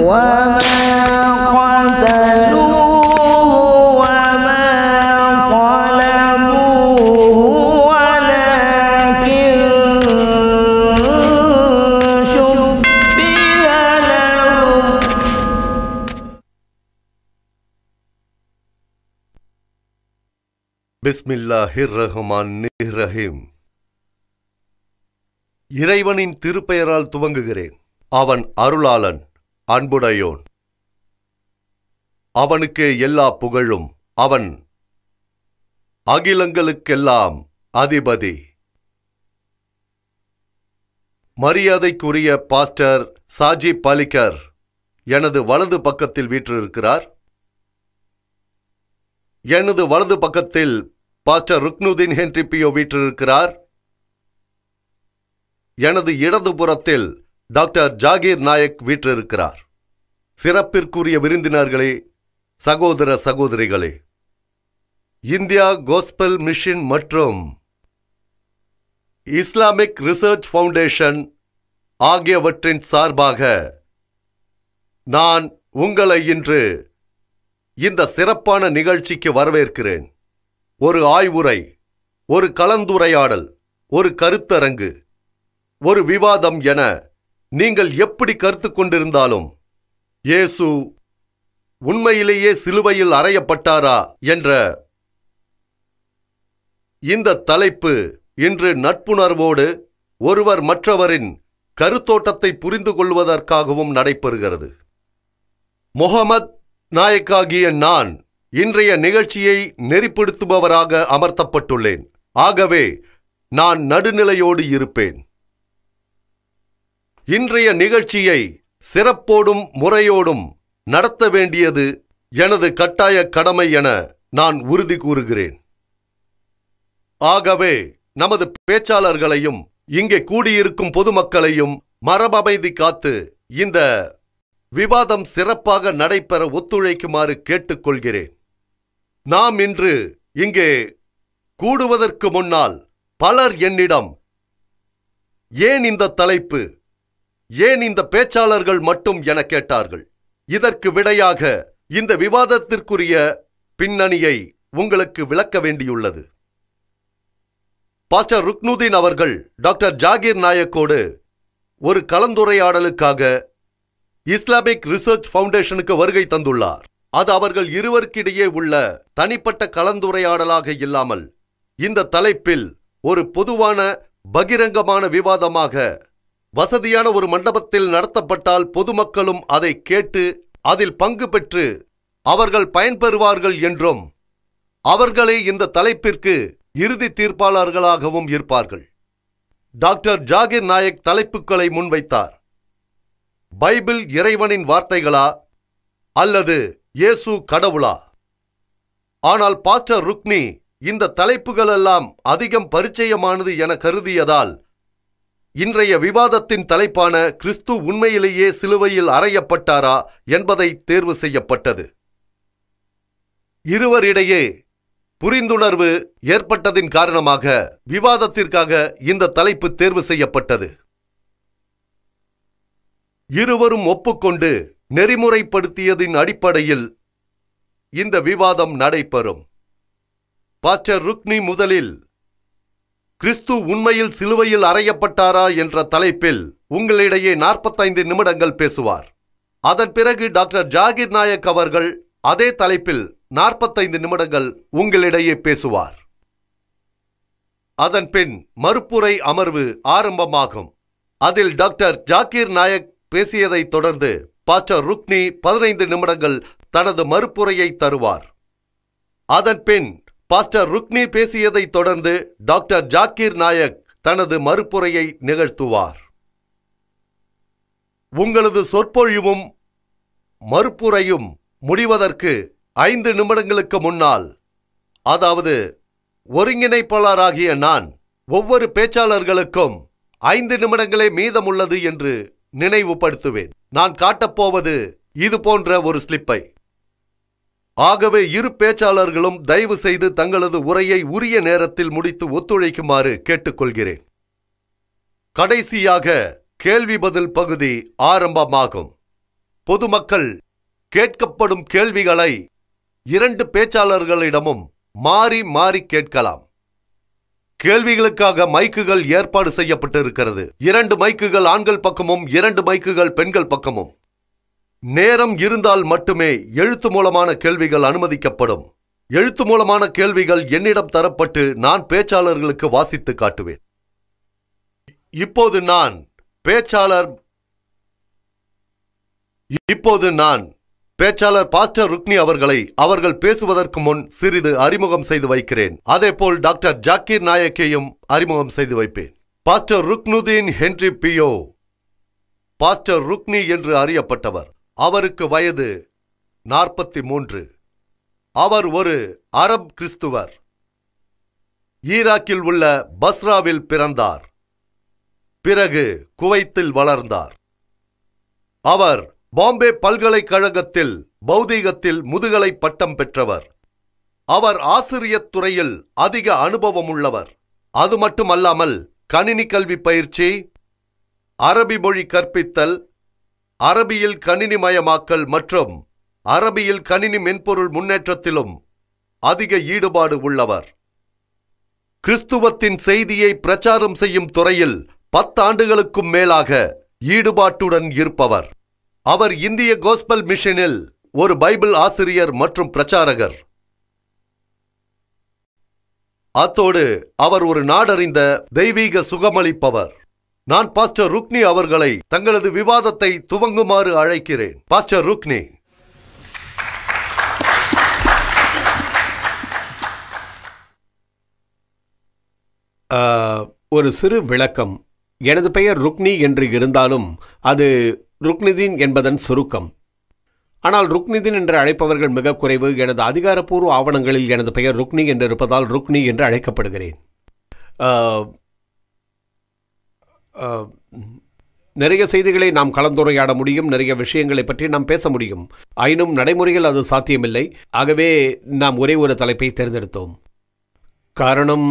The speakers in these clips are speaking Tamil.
பிஸ்மில்லாஹிர்ரஹ்மானிர்ரஹீம். இறைவனின் திருப்பெயரால் துவங்குகிறேன். அவன் அருளாளன், அன்புடையோன். அவனுக்கே எல்லா புகழும். அவன் அகிலங்களுக்கெல்லாம் அதிபதி. மரியாதைக்குரிய பாஸ்டர் சாஜி பாலிகர் எனது வலது பக்கத்தில் வீற்றிருக்கிறார். எனது வலது பக்கத்தில் பாஸ்டர் ருக்னுதீன் ஹென்றி பியோ வீற்றிருக்கிறார். எனது இடதுபுறத்தில் டாக்டர் ஜாகீர் நாயக் வீற்றிருக்கிறார். சிறப்பிற்குரிய விருந்தினர்களே, சகோதர சகோதரிகளே, இந்தியா கோஸ்பல் மிஷன் மற்றும் இஸ்லாமிக் ரிசர்ச் ஃபவுண்டேஷன் ஆகியவற்றின் சார்பாக நான் உங்களை இன்று இந்த சிறப்பான நிகழ்ச்சிக்கு வரவேற்கிறேன். ஒரு ஆய்வுரை, ஒரு கலந்துரையாடல், ஒரு கருத்தரங்கு, ஒரு விவாதம் என நீங்கள் எப்படி கருத்து கொண்டிருந்தாலும், இயேசு உண்மையிலேயே சிலுவையில் அறையப்பட்டாரா என்ற இந்த தலைப்பு இன்று நட்புணர்வோடு ஒருவர் மற்றவரின் கருத்தோட்டத்தை புரிந்து கொள்வதற்காகவும் நடைபெறுகிறது. முஹம்மத் நாயக்காகிய நான் இன்றைய நிகழ்ச்சியை நெறிப்படுத்துபவராக அமர்த்தப்பட்டுள்ளேன். ஆகவே நான் நடுநிலையோடு இருப்பேன். இன்றைய நிகழ்ச்சியை சிறப்போடும் முறையோடும் நடத்த வேண்டியது எனது கட்டாய கடமை என நான் உறுதி கூறுகிறேன். ஆகவே நமது பேச்சாளர்களையும் இங்கே கூடியிருக்கும் பொதுமக்களையும் மரபமைதி காத்து இந்த விவாதம் சிறப்பாக நடைபெற ஒத்துழைக்குமாறு கேட்டுக்கொள்கிறேன். நாம் இன்று இங்கே கூடுவதற்கு முன்னால் பலர் என்னிடம், ஏன் இந்த தலைப்பு, ஏன் இந்த பேச்சாளர்கள் மட்டும் என கேட்டார்கள். இதற்கு விடையாக இந்த விவாதத்திற்குரிய பின்னணியை உங்களுக்கு விளக்க வேண்டியுள்ளது. பாஸ்டர் ருக்னுதீன் அவர்கள் டாக்டர் ஜாகீர் நாயக்கோடு ஒரு கலந்துரையாடலுக்காக இஸ்லாமிக் ரிசர்ச் ஃபவுண்டேஷனுக்கு வருகை தந்துள்ளார். அது அவர்கள் இருவருக்கிடையே உள்ள தனிப்பட்ட கலந்துரையாடலாக இல்லாமல் இந்த தலைப்பில் ஒரு பொதுவான பகிரங்கமான விவாதமாக வசதியான ஒரு மண்டபத்தில் நடத்தப்பட்டால் பொதுமக்களும் அதை கேட்டு அதில் பங்கு பெற்று அவர்கள் பயன்பெறுவார்கள் என்றும், அவர்களே இந்த தலைப்பிற்கு இறுதி தீர்ப்பாளர்களாகவும் இருப்பார்கள். டாக்டர் ஜாகீர் நாயக் தலைப்புகளை முன்வைத்தார். பைபிள் இறைவனின் வார்த்தைகளா அல்லது இயேசு கடவுளா? ஆனால் பாஸ்டர் ருக்னி இந்த தலைப்புகளெல்லாம் அதிகம் பரிச்சயமானது என கருதியதால் இன்றைய விவாதத்தின் தலைப்பான கிறிஸ்து உண்மையிலேயே சிலுவையில் அறையப்பட்டாரா என்பதை தேர்வு செய்யப்பட்டது. இருவரிடையே புரிந்துணர்வு ஏற்பட்டதின் காரணமாக விவாதத்திற்காக இந்த தலைப்பு தேர்வு செய்யப்பட்டது. இருவரும் ஒப்புக்கொண்டு நெறிமுறைப்படுத்தியதின் அடிப்படையில் இந்த விவாதம் நடைபெறும். பாஸ்டர் ருக்னி முதலில் கிறிஸ்து உண்மையில் சிலுவையில் அறையப்பட்டாரா என்ற தலைப்பில் உங்களிடையே 45 நிமிடங்கள் பேசுவார். அதன் பிறகு டாக்டர் ஜாகீர் நாயக் அவர்கள் அதே தலைப்பில் 45 நிமிடங்கள் உங்களிடையே பேசுவார். அதன் பின் மறுப்புரை அமர்வு ஆரம்பமாகும். அதில் டாக்டர் ஜாகீர் நாயக் பேசியதை தொடர்ந்து பாஸ்டர் ருக்னி 15 நிமிடங்கள் தனது மறுப்புரையை தருவார். அதன் பின் பாஸ்டர் ருக்னி பேசியதை தொடர்ந்து டாக்டர் ஜாகீர் நாயக் தனது மறுப்புரையை நிகழ்த்துவார். உங்களது சொற்பொழிவும் மறுப்புரையும் முடிவதற்கு 5 நிமிடங்களுக்கு முன்னால், அதாவது ஒருங்கிணைப்பாளராகிய நான் ஒவ்வொரு பேச்சாளர்களுக்கும் 5 நிமிடங்களே மீதமுள்ளது என்று நினைவுபடுத்துவேன். நான் காட்டப்போவது இது போன்ற ஒரு ஸ்லிப்பை. ஆகவே இரு பேச்சாளர்களும் தயவு செய்து தங்களது உரையை உரிய நேரத்தில் முடித்து ஒத்துழைக்குமாறு கேட்டுக்கொள்கிறேன். கடைசியாக கேள்வி பதில் பகுதி ஆரம்பமாகும். பொதுமக்கள் கேட்கப்படும் கேள்விகளை 2 பேச்சாளர்களிடமும் மாறி மாறி கேட்கலாம். கேள்விகளுக்காக மைக்குகள் ஏற்பாடு செய்யப்பட்டிருக்கிறது. 2 மைக்குகள் ஆண்கள் பக்கமும் 2 மைக்குகள் பெண்கள் பக்கமும். நேரம் இருந்தால் மட்டுமே எழுத்து மூலமான கேள்விகள் அனுமதிக்கப்படும். எழுத்து மூலமான கேள்விகள் என்னிடம் தரப்பட்டு நான் பேச்சாளர்களுக்கு வாசித்து காட்டுவேன். இப்போது நான் பேச்சாளர் பாஸ்டர் ருக்னி அவர்கள் பேசுவதற்கு முன் சிறிது அறிமுகம் செய்து வைக்கிறேன். அதேபோல் டாக்டர் ஜாக்கீர் நாயக்கையும் அறிமுகம் செய்து வைப்பேன். Pastor Ruknuddin Henry Pio pastor Rukni என்று அறியப்பட்டவர். அவருக்கு வயது 43. அவர் ஒரு அரப் கிறிஸ்துவர். ஈராக்கில் உள்ள பஸ்ராவில் பிறந்தார். பிறகு குவைத்தில் வளர்ந்தார். அவர் பாம்பே பல்கலைக்கழகத்தில் பௌதீகத்தில் முதுகலை பட்டம் பெற்றவர். அவர் ஆசிரியத் துறையில் அதிக அனுபவம் உள்ளவர். அது மட்டுமல்லாமல் கணினி கல்வி பயிற்சி, அரபி மொழி கற்பித்தல், அரபியில் கணினிமயமாக்கல் மற்றும் அரபியில் கணினி மென்பொருள் முன்னேற்றத்திலும் அதிக ஈடுபாடு உள்ளவர். கிறிஸ்துவத்தின் செய்தியை பிரச்சாரம் செய்யும் துறையில் 10 ஆண்டுகளுக்கும் மேலாக ஈடுபாட்டுடன் இருப்பவர். அவர் இந்திய கோஸ்பல் மிஷனில் ஒரு பைபிள் ஆசிரியர் மற்றும் பிரச்சாரகர். அத்தோடு அவர் ஒரு நாடறிந்த தெய்வீக சுகமளிப்பவர். நான் பாஸ்டர் ருக்னி அவர்களை தங்களது விவாதத்தை துவங்குமாறு அழைக்கிறேன். பாஸ்டர் ருக்னி. ஒரு சிறு விளக்கம். எனது பெயர் ருக்னி என்று இருந்தாலும் அது ருக்னுதீன் என்பதன் சுருக்கம். ஆனால் ருக்னுதீன் என்று அழைப்பவர்கள் மிக குறைவு. எனது அதிகாரப்பூர்வ ஆவணங்களில் எனது பெயர் ருக்னி என்று இருப்பதால் ருக்னி என்று அழைக்கப்படுகிறேன். நிறைய செய்திகளை நாம் கலந்துரையாட முடியும், நிறைய விஷயங்களை பற்றி நாம் பேச முடியும். ஆயினும் நடைமுறையில் அது சாத்தியமில்லை. ஆகவே நாம் ஒரே ஒரு தலைப்பை தேர்ந்தெடுத்தோம். காரணம்,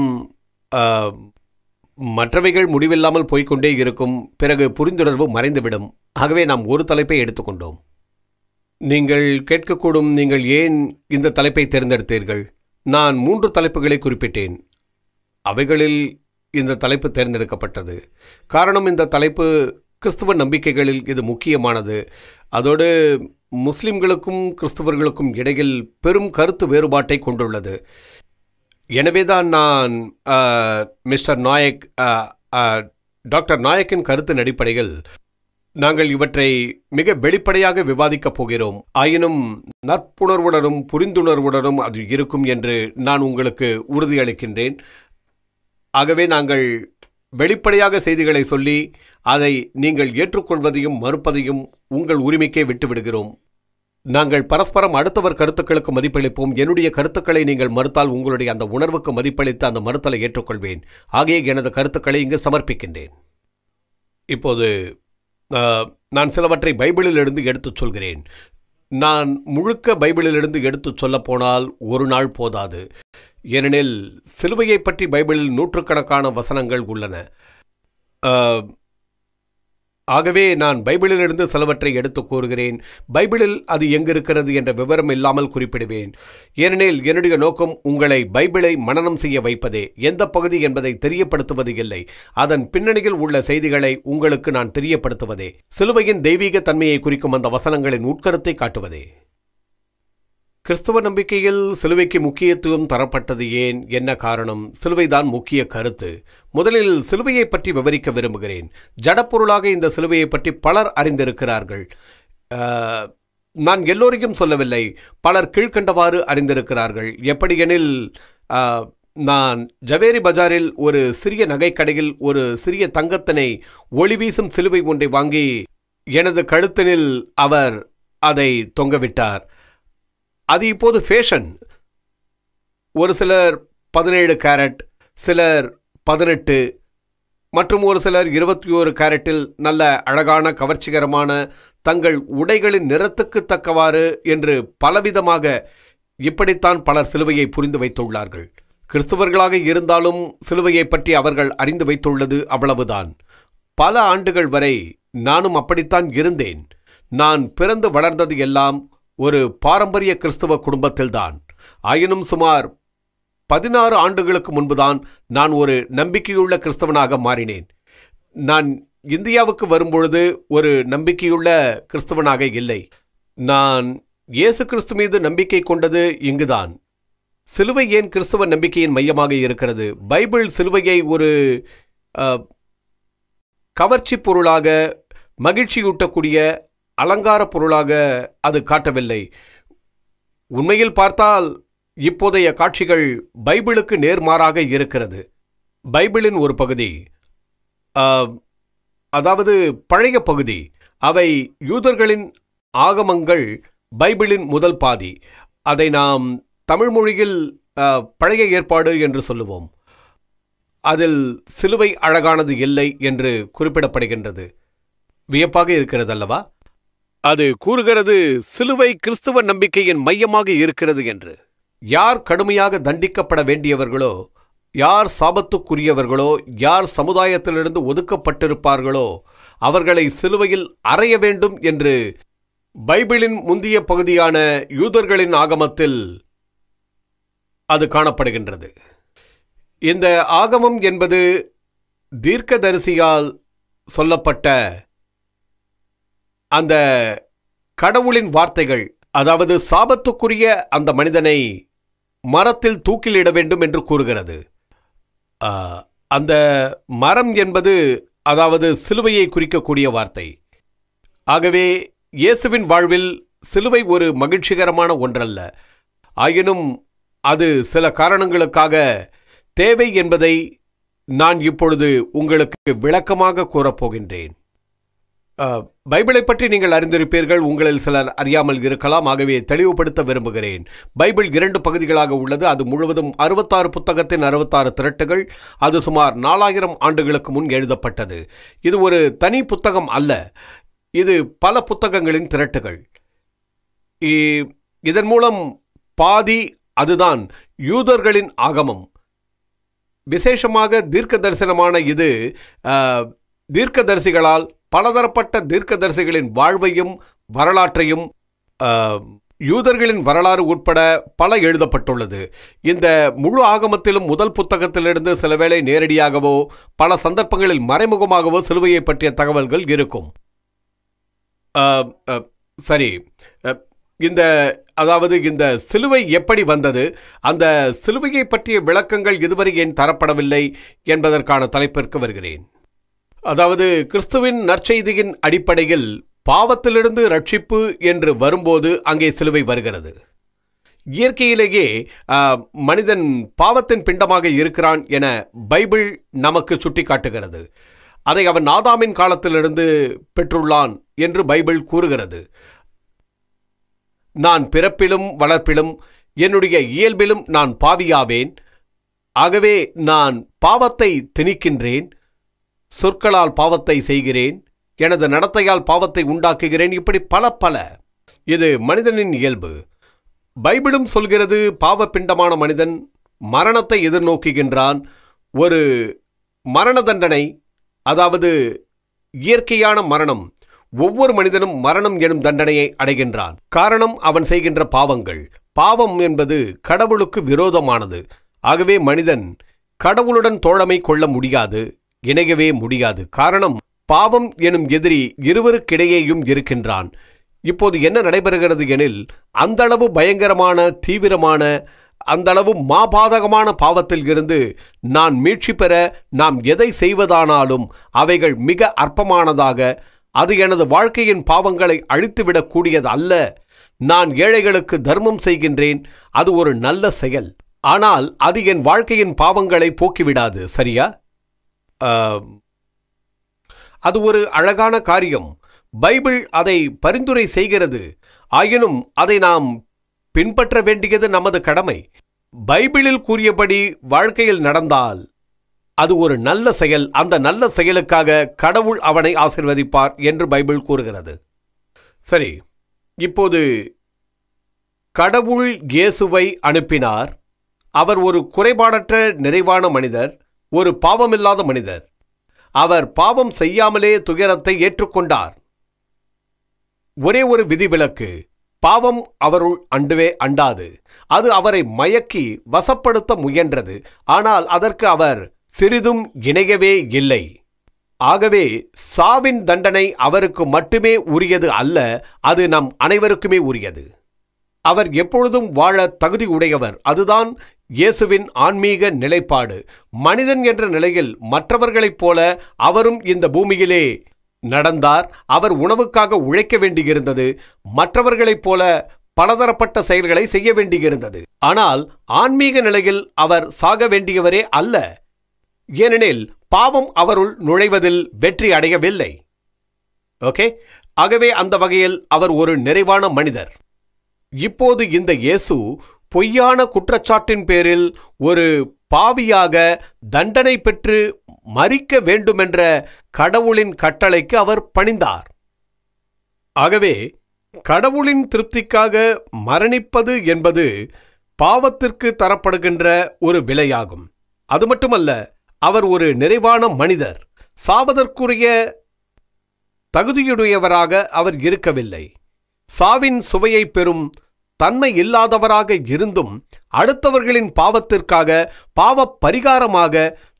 மற்றவைகள் முடிவில்லாமல் போய்கொண்டே இருக்கும். பிறகு புரிந்துணர்வு மறைந்துவிடும். ஆகவே நாம் ஒரு தலைப்பை எடுத்துக்கொண்டோம். நீங்கள் கேட்கக்கூடும், நீங்கள் ஏன் இந்த தலைப்பை தேர்ந்தெடுத்தீர்கள்? நான் 3 தலைப்புகளை குறிப்பிட்டேன். அவைகளில் இந்த தலைப்பு தேர்ந்தெடுக்கப்பட்டது. காரணம், இந்த தலைப்பு கிறிஸ்துவ நம்பிக்கைகளில் இது முக்கியமானது. அதோடு முஸ்லிம்களுக்கும் கிறிஸ்தவர்களுக்கும் இடையில் பெரும் கருத்து வேறுபாட்டை கொண்டுள்ளது. எனவேதான் நான் மிஸ்டர் நாயக், டாக்டர் நாயக்கின் கருத்தின் அடிப்படையில் நாங்கள் இவற்றை மிக வெளிப்படையாக விவாதிக்கப் போகிறோம். ஆயினும் நட்புணர்வுடனும் புரிந்துணர்வுடனும் அது இருக்கும் என்று நான் உங்களுக்கு உறுதியளிக்கின்றேன். ஆகவே நாங்கள் வெளிப்படையாக செய்திகளை சொல்லி அதை நீங்கள் ஏற்றுக்கொள்வதையும் மறுப்பதையும் உங்கள் உரிமைக்கே விட்டுவிடுகிறோம். நாங்கள் பரஸ்பரம் அடுத்தவர் கருத்துக்களுக்கு மதிப்பளிப்போம். என்னுடைய கருத்துக்களை நீங்கள் மறுத்தால் உங்களுடைய அந்த உணர்வுக்கு மதிப்பளித்து அந்த மறுத்தலை ஏற்றுக்கொள்வேன். ஆகிய எனது கருத்துக்களை இங்கு சமர்ப்பிக்கின்றேன். இப்போது நான் சிலவற்றை பைபிளிலிருந்து எடுத்துச் சொல்கிறேன். நான் முழுக்க பைபிளிலிருந்து எடுத்துச் சொல்லப்போனால் ஒரு நாள் போதாது. ஏனெனில் சிலுவையை பற்றி பைபிளில் 100கணக்கான வசனங்கள் உள்ளன. ஆகவே நான் பைபிளிலிருந்து சிலவற்றை எடுத்து கூறுகிறேன். பைபிளில் அது எங்கிருக்கிறது என்ற விவரம் இல்லாமல் குறிப்பிடுவேன். ஏனெனில் என்னுடைய நோக்கம் உங்களை பைபிளை மனனம் செய்ய வைப்பதே. எந்த பகுதி என்பதை தெரியப்படுத்துவது இல்லை. அதன் பின்னணியில் உள்ள செய்திகளை உங்களுக்கு நான் தெரியப்படுத்துவதே. சிலுவையின் தெய்வீக தன்மையை குறிக்கும் அந்த வசனங்களின் உட்கருத்தை காட்டுவதே. கிறிஸ்தவ நம்பிக்கையில் சிலுவைக்கு முக்கியத்துவம் தரப்பட்டது ஏன்? என்ன காரணம்? சிலுவைதான் முக்கிய கருத்து. முதலில் சிலுவையை பற்றி விவரிக்க விரும்புகிறேன். ஜடப்பொருளாக இந்த சிலுவையை பற்றி பலர் அறிந்திருக்கிறார்கள். நான் எல்லோரையும் சொல்லவில்லை. பலர் கீழ்கண்டவாறு அறிந்திருக்கிறார்கள். எப்படியெனில், நான் ஜவேரி பஜாரில் ஒரு சிறிய நகைக்கடையில் ஒரு சிறிய தங்கத்தினை ஒளிவீசும் சிலுவை ஒன்றை வாங்கி எனது கழுத்தினில் அவர் அதை தொங்கவிட்டார். அது இப்போது ஃபேஷன். ஒரு சிலர் 17 கேரட், சிலர் 18 மற்றும் ஒரு சிலர் 21 கேரட்டில் நல்ல அழகான கவர்ச்சிகரமான தங்கள் உடைகளின் நிறத்துக்கு தக்கவாறு என்று பலவிதமாக இப்படித்தான் பலர் சிலுவையை புரிந்து வைத்துள்ளார்கள். கிறிஸ்தவர்களாக இருந்தாலும் சிலுவையை பற்றி அவர்கள் அறிந்து வைத்துள்ளது அவ்வளவுதான். பல ஆண்டுகள் வரை நானும் அப்படித்தான் இருந்தேன். நான் பிறந்து வளர்ந்தது எல்லாம் ஒரு பாரம்பரிய கிறிஸ்தவ குடும்பத்தில்தான். ஆயினும் சுமார் 16 ஆண்டுகளுக்கு முன்புதான் நான் ஒரு நம்பிக்கையுள்ள கிறிஸ்தவனாக மாறினேன். நான் இந்தியாவுக்கு வரும்பொழுது ஒரு நம்பிக்கையுள்ள கிறிஸ்தவனாக இல்லை. நான் இயேசு கிறிஸ்து மீது நம்பிக்கை கொண்டது இங்குதான். சிலுவை ஏன் கிறிஸ்தவ நம்பிக்கையின் மையமாக இருக்கிறது? பைபிள் சிலுவையை ஒரு கவர்ச்சி பொருளாக, மகிழ்ச்சியூட்டக்கூடிய அலங்கார பொருளாக அது காட்டவில்லை. உண்மையில் பார்த்தால் இப்போதைய காட்சிகள் பைபிளுக்கு நேர்மாறாக இருக்கிறது. பைபிளின் ஒரு பகுதி, அதாவது பழைய பகுதி, அவை யூதர்களின் ஆகமங்கள். பைபிளின் முதல் பாதி, அதை நாம் தமிழ் மொழியில் பழைய ஏற்பாடு என்று சொல்லுவோம். அதில் சிலுவை அழகானது இல்லை என்று குறிப்பிடப்படுகின்றது. வியப்பாக இருக்கிறது அல்லவா? அது கூறுகிறது சிலுவை கிறிஸ்தவ நம்பிக்கையின் மையமாக இருக்கிறது என்று. யார் கடுமையாக தண்டிக்கப்பட வேண்டியவர்களோ, யார் சாபத்துக்குரியவர்களோ, யார் சமுதாயத்திலிருந்து ஒதுக்கப்பட்டிருப்பார்களோ அவர்களை சிலுவையில் அறைய வேண்டும் என்று பைபிளின் முந்திய பகுதியான யூதர்களின் ஆகமத்தில் அது காணப்படுகின்றது. இந்த ஆகமம் என்பது தீர்க்கதரிசியால் சொல்லப்பட்ட அந்த கடவுளின் வார்த்தைகள். அதாவது சாபத்துக்குரிய அந்த மனிதனை மரத்தில் தூக்கிலிட வேண்டும் என்று கூறுகிறது. அந்த மரம் என்பது அதாவது சிலுவையை குறிக்கக்கூடிய வார்த்தை. ஆகவே இயேசுவின் வாழ்வில் சிலுவை ஒரு மகிழ்ச்சிகரமான ஒன்றல்ல. ஆயினும் அது சில காரணங்களுக்காக தேவை என்பதை நான் இப்பொழுது உங்களுக்கு விளக்கமாக கூறப்போகின்றேன். பைபிளை பற்றி நீங்கள் அறிந்திருப்பீர்கள், உங்களில் சிலர் அறியாமல் இருக்கலாம். ஆகவே தெளிவுபடுத்த விரும்புகிறேன். பைபிள் 2 பகுதிகளாக உள்ளது. அது முழுவதும் 66 புத்தகத்தின் 66 திரட்டுகள். அது சுமார் 4000 ஆண்டுகளுக்கு முன் எழுதப்பட்டது. இது ஒரு தனி புத்தகம் அல்ல, இது பல புத்தகங்களின் திரட்டுகள். இதன் மூலம் பாதி அதுதான் யூதர்களின் ஆகமம். விசேஷமாக தீர்க்க தரிசனமான இது தீர்க்கதரிசிகளால், பலதரப்பட்ட தீர்க்கதரிசிகளின் வாழ்வையும் வரலாற்றையும், யூதர்களின் வரலாறு உட்பட பல எழுதப்பட்டுள்ளது. இந்த முழு ஆகமத்திலும் முதல் புத்தகத்திலிருந்து சிலவேளை நேரடியாகவோ பல சந்தர்ப்பங்களில் மறைமுகமாகவோ சிலுவையை பற்றிய தகவல்கள் இருக்கும். சரி, இந்த சிலுவை எப்படி வந்தது, அந்த சிலுவையை பற்றிய விளக்கங்கள் இதுவரை ஏன் தரப்படவில்லை என்பதற்கான தலைப்பிற்கு வருகிறேன். அதாவது கிறிஸ்துவின் நற்செய்தியின் அடிப்படையில் பாவத்திலிருந்து ரட்சிப்பு என்று வரும்போது அங்கே சிலுவை வருகிறது. இயற்கையிலேயே மனிதன் பாவத்தின் பிண்டமாக இருக்கிறான் என பைபிள் நமக்கு சுட்டிக்காட்டுகிறது. அதை அவன் ஆதாமின் காலத்திலிருந்து பெற்றுள்ளான் என்று பைபிள் கூறுகிறது. நான் பிறப்பிலும் வளர்ப்பிலும் என்னுடைய இயல்பிலும் நான் பாவியாவேன். ஆகவே நான் பாவத்தை திணிக்கின்றேன், சொற்களால் பாவத்தை செய்கிறேன், எனது நடத்தையால் பாவத்தை உண்டாக்குகிறேன். இப்படி பல இது மனிதனின் இயல்பு. பைபிளும் சொல்கிறது, பாவ பிண்டமான மனிதன் மரணத்தை எதிர்நோக்குகின்றான். ஒரு மரண தண்டனை, அதாவது இயற்கையான மரணம். ஒவ்வொரு மனிதனும் மரணம் எனும் தண்டனையை அடைகின்றான். காரணம், அவன் செய்கின்ற பாவங்கள். பாவம் என்பது கடவுளுக்கு விரோதமானது. ஆகவே மனிதன் கடவுளுடன் தோழமை கொள்ள முடியாது, இணையவே முடியாது. காரணம், பாவம் எனும் எதிரி இருவருக்கிடையேயும் இருக்கின்றான். இப்போது என்ன நடைபெறுகிறது எனில், அந்த அளவு பயங்கரமான, தீவிரமான, அந்த அளவு மாபாதகமான பாவத்தில் இருந்து நான் மீட்சி பெற நாம் எதை செய்வதானாலும் அவைகள் மிக அற்பமானதாக, அது எனது வாழ்க்கையின் பாவங்களை அழித்துவிடக் கூடியது அல்ல. நான் ஏழைகளுக்கு தர்மம் செய்கின்றேன், அது ஒரு நல்ல செயல். ஆனால் அது என் வாழ்க்கையின் பாவங்களை போக்கிவிடாது. சரியா? அது ஒரு அழகான காரியம். பைபிள் அதை பரிந்துரை செய்கிறது. ஆயினும் அதை நாம் பின்பற்ற வேண்டியது நமது கடமை. பைபிளில் கூறியபடி வாழ்க்கையில் நடந்தால் அது ஒரு நல்ல செயல். அந்த நல்ல செயலுக்காக கடவுள் அவனை ஆசீர்வதிப்பார் என்று பைபிள் கூறுகிறது. சரி, இப்போது கடவுள் இயேசுவை அனுப்பினார். அவர் ஒரு குறைபாடற்ற நிறைவான மனிதர், ஒரு பாவமில்லாத மனிதர். அவர் பாவம் செய்யாமலே துயரத்தை ஏற்றுக்கொண்டார். ஒரே ஒரு விதிவிலக்கு, பாவம் அவருள் அண்டவே அண்டாது. அது அவரை மயக்கி வசப்படுத்த முயன்றது. ஆனால் அதற்கு அவர் சிறிதும் இணையவே இல்லை. ஆகவே சாவின் தண்டனை அவருக்கு மட்டுமே உரியது அல்ல, அது நம் அனைவருக்குமே உரியது. அவர் எப்பொழுதும் வாழ தகுதி உடையவர். அதுதான் இயேசுவின் ஆன்மீக நிலைப்பாடு. மனிதன் என்ற நிலையில் மற்றவர்களைப் போல அவரும் இந்த பூமியிலே நடந்தார். அவர் உணவுக்காக உழைக்க வேண்டியிருந்தது. மற்றவர்களைப் போல பலதரப்பட்ட செயல்களை செய்ய வேண்டியிருந்தது. ஆனால் ஆன்மீக நிலையில் அவர் சாக வேண்டியவரே அல்ல. ஏனெனில் பாவம் அவருள் நுழைவதில் வெற்றி அடையவில்லை. ஓகே, ஆகவே அந்த வகையில் அவர் ஒரு நிறைவான மனிதர். இப்போது இந்த இயேசு பொய்யான குற்றச்சாட்டின் பேரில் ஒரு பாவியாக தண்டனை பெற்று மரிக்க வேண்டுமென்ற கடவுளின் கட்டளைக்கு அவர் பணிந்தார். ஆகவே கடவுளின் திருப்திக்காக மரணிப்பது என்பது பாவத்திற்கு தரப்படுகின்ற ஒரு விலையாகும். அது மட்டுமல்ல, அவர் ஒரு நிறைவான மனிதர். சாவதற்குரிய தகுதியுடையவராக அவர் இருக்கவில்லை. சாவின் சுவையை பெறும் தன்மை இல்லாதவராக இருந்தும் அடுத்தவர்களின் பாவத்திற்காக பாவ பரிகாரமாக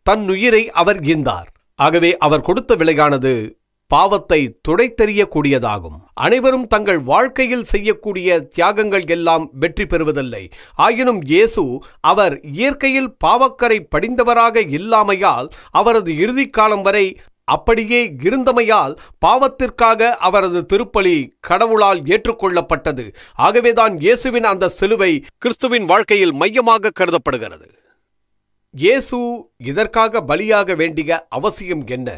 தன்னுயிரை அவர் ஈந்தார். ஆகவே அவர் கொடுத்த விலையானது பாவத்தை துடைத்தெறியக்கூடியதாகும். அனைவரும் தங்கள் வாழ்க்கையில் செய்யக்கூடிய தியாகங்கள் எல்லாம் வெற்றி பெறுவதில்லை. ஆயினும் இயேசு அவர் இயற்கையில் பாவக்கரை படிந்தவராக இல்லாமையால், அவரது இறுதி காலம் வரை அப்படியே இருந்தமையால் பாவத்திற்காக அவரது திருப்பலி கடவுளால் ஏற்றுக்கொள்ளப்பட்டது. ஆகவேதான் இயேசுவின் அந்த சிலுவை கிறிஸ்துவின் வாழ்க்கையில் மையமாக கருதப்படுகிறது. இயேசு இதற்காக பலியாக வேண்டிய அவசியம் என்ன?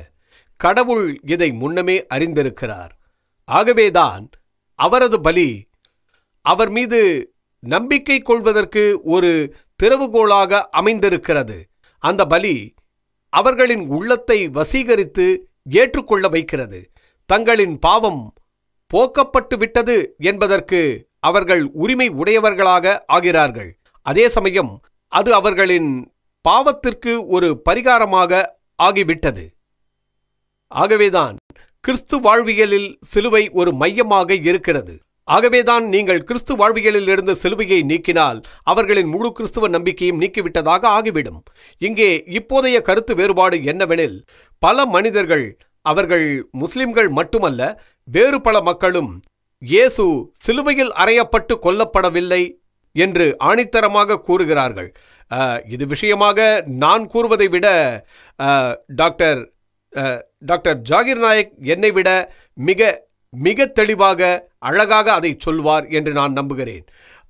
கடவுள் இதை முன்னமே அறிந்திருக்கிறார். ஆகவேதான் அவரது பலி அவர் மீது நம்பிக்கை கொள்வதற்கு ஒரு திறவுகோலாக அமைந்திருக்கிறது. அந்த பலி அவர்களின் உள்ளத்தை வசீகரித்து ஏற்றுக்கொள்ள வைக்கிறது. தங்களின் பாவம் போக்கப்பட்டு விட்டது என்பதற்கு அவர்கள் உரிமை உடையவர்களாக ஆகிறார்கள். அதே சமயம் அது அவர்களின் பாவத்திற்கு ஒரு பரிகாரமாக ஆகிவிட்டது. ஆகவேதான் கிறிஸ்து வாழ்வியலில் சிலுவை ஒரு மையமாக இருக்கிறது. ஆகவேதான் நீங்கள் கிறிஸ்து வாழ்வியலில் இருந்து சிலுவையை நீக்கினால் அவர்களின் முழு கிறிஸ்துவ நம்பிக்கையும் நீக்கிவிட்டதாக ஆகிவிடும். இங்கே இப்போதைய கருத்து வேறுபாடு என்னவெனில், பல மனிதர்கள், அவர்கள் முஸ்லிம்கள் மட்டுமல்ல, வேறு பல மக்களும் இயேசு சிலுவையில் அறையப்பட்டு கொல்லப்படவில்லை என்று ஆணித்தரமாக கூறுகிறார்கள். இது விஷயமாக நான் கூறுவதை விட டாக்டர் ஜாகிர் நாயக் என்னை விட மிக தெளிவாக அழகாக அதை சொல்வார் என்று நான் நம்புகிறேன்.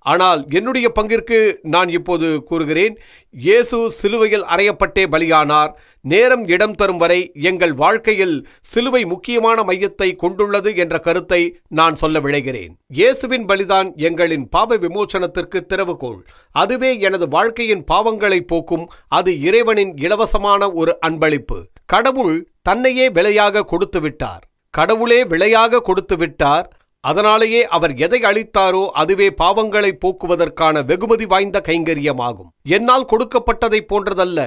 ஆனால் என்னுடைய பங்கிற்கு நான் இப்போது கூறுகிறேன், இயேசு சிலுவையில் அறையப்பட்டே பலியானார். நேரம் இடம் தரும் வரை எங்கள் வாழ்க்கையில் சிலுவை முக்கியமான மையத்தை கொண்டுள்ளது என்ற கருத்தை நான் சொல்ல விழைகிறேன். இயேசுவின் பலிதான் எங்களின் பாவ விமோசனத்திற்கு திறவுகோல். அதுவே எனது வாழ்க்கையின் பாவங்களை போக்கும். அது இறைவனின் இலவசமான ஒரு அன்பளிப்பு. கடவுள் தன்னையே விலையாக கொடுத்து விட்டார். கடவுளே விலையாக கொடுத்து விட்டார். அதனாலேயே அவர் எதை அளித்தாரோ அதுவே பாவங்களை போக்குவதற்கான வெகுமதி வாய்ந்த கைங்கரியமாகும். என்னால் கொடுக்கப்பட்டதை போன்றதல்ல,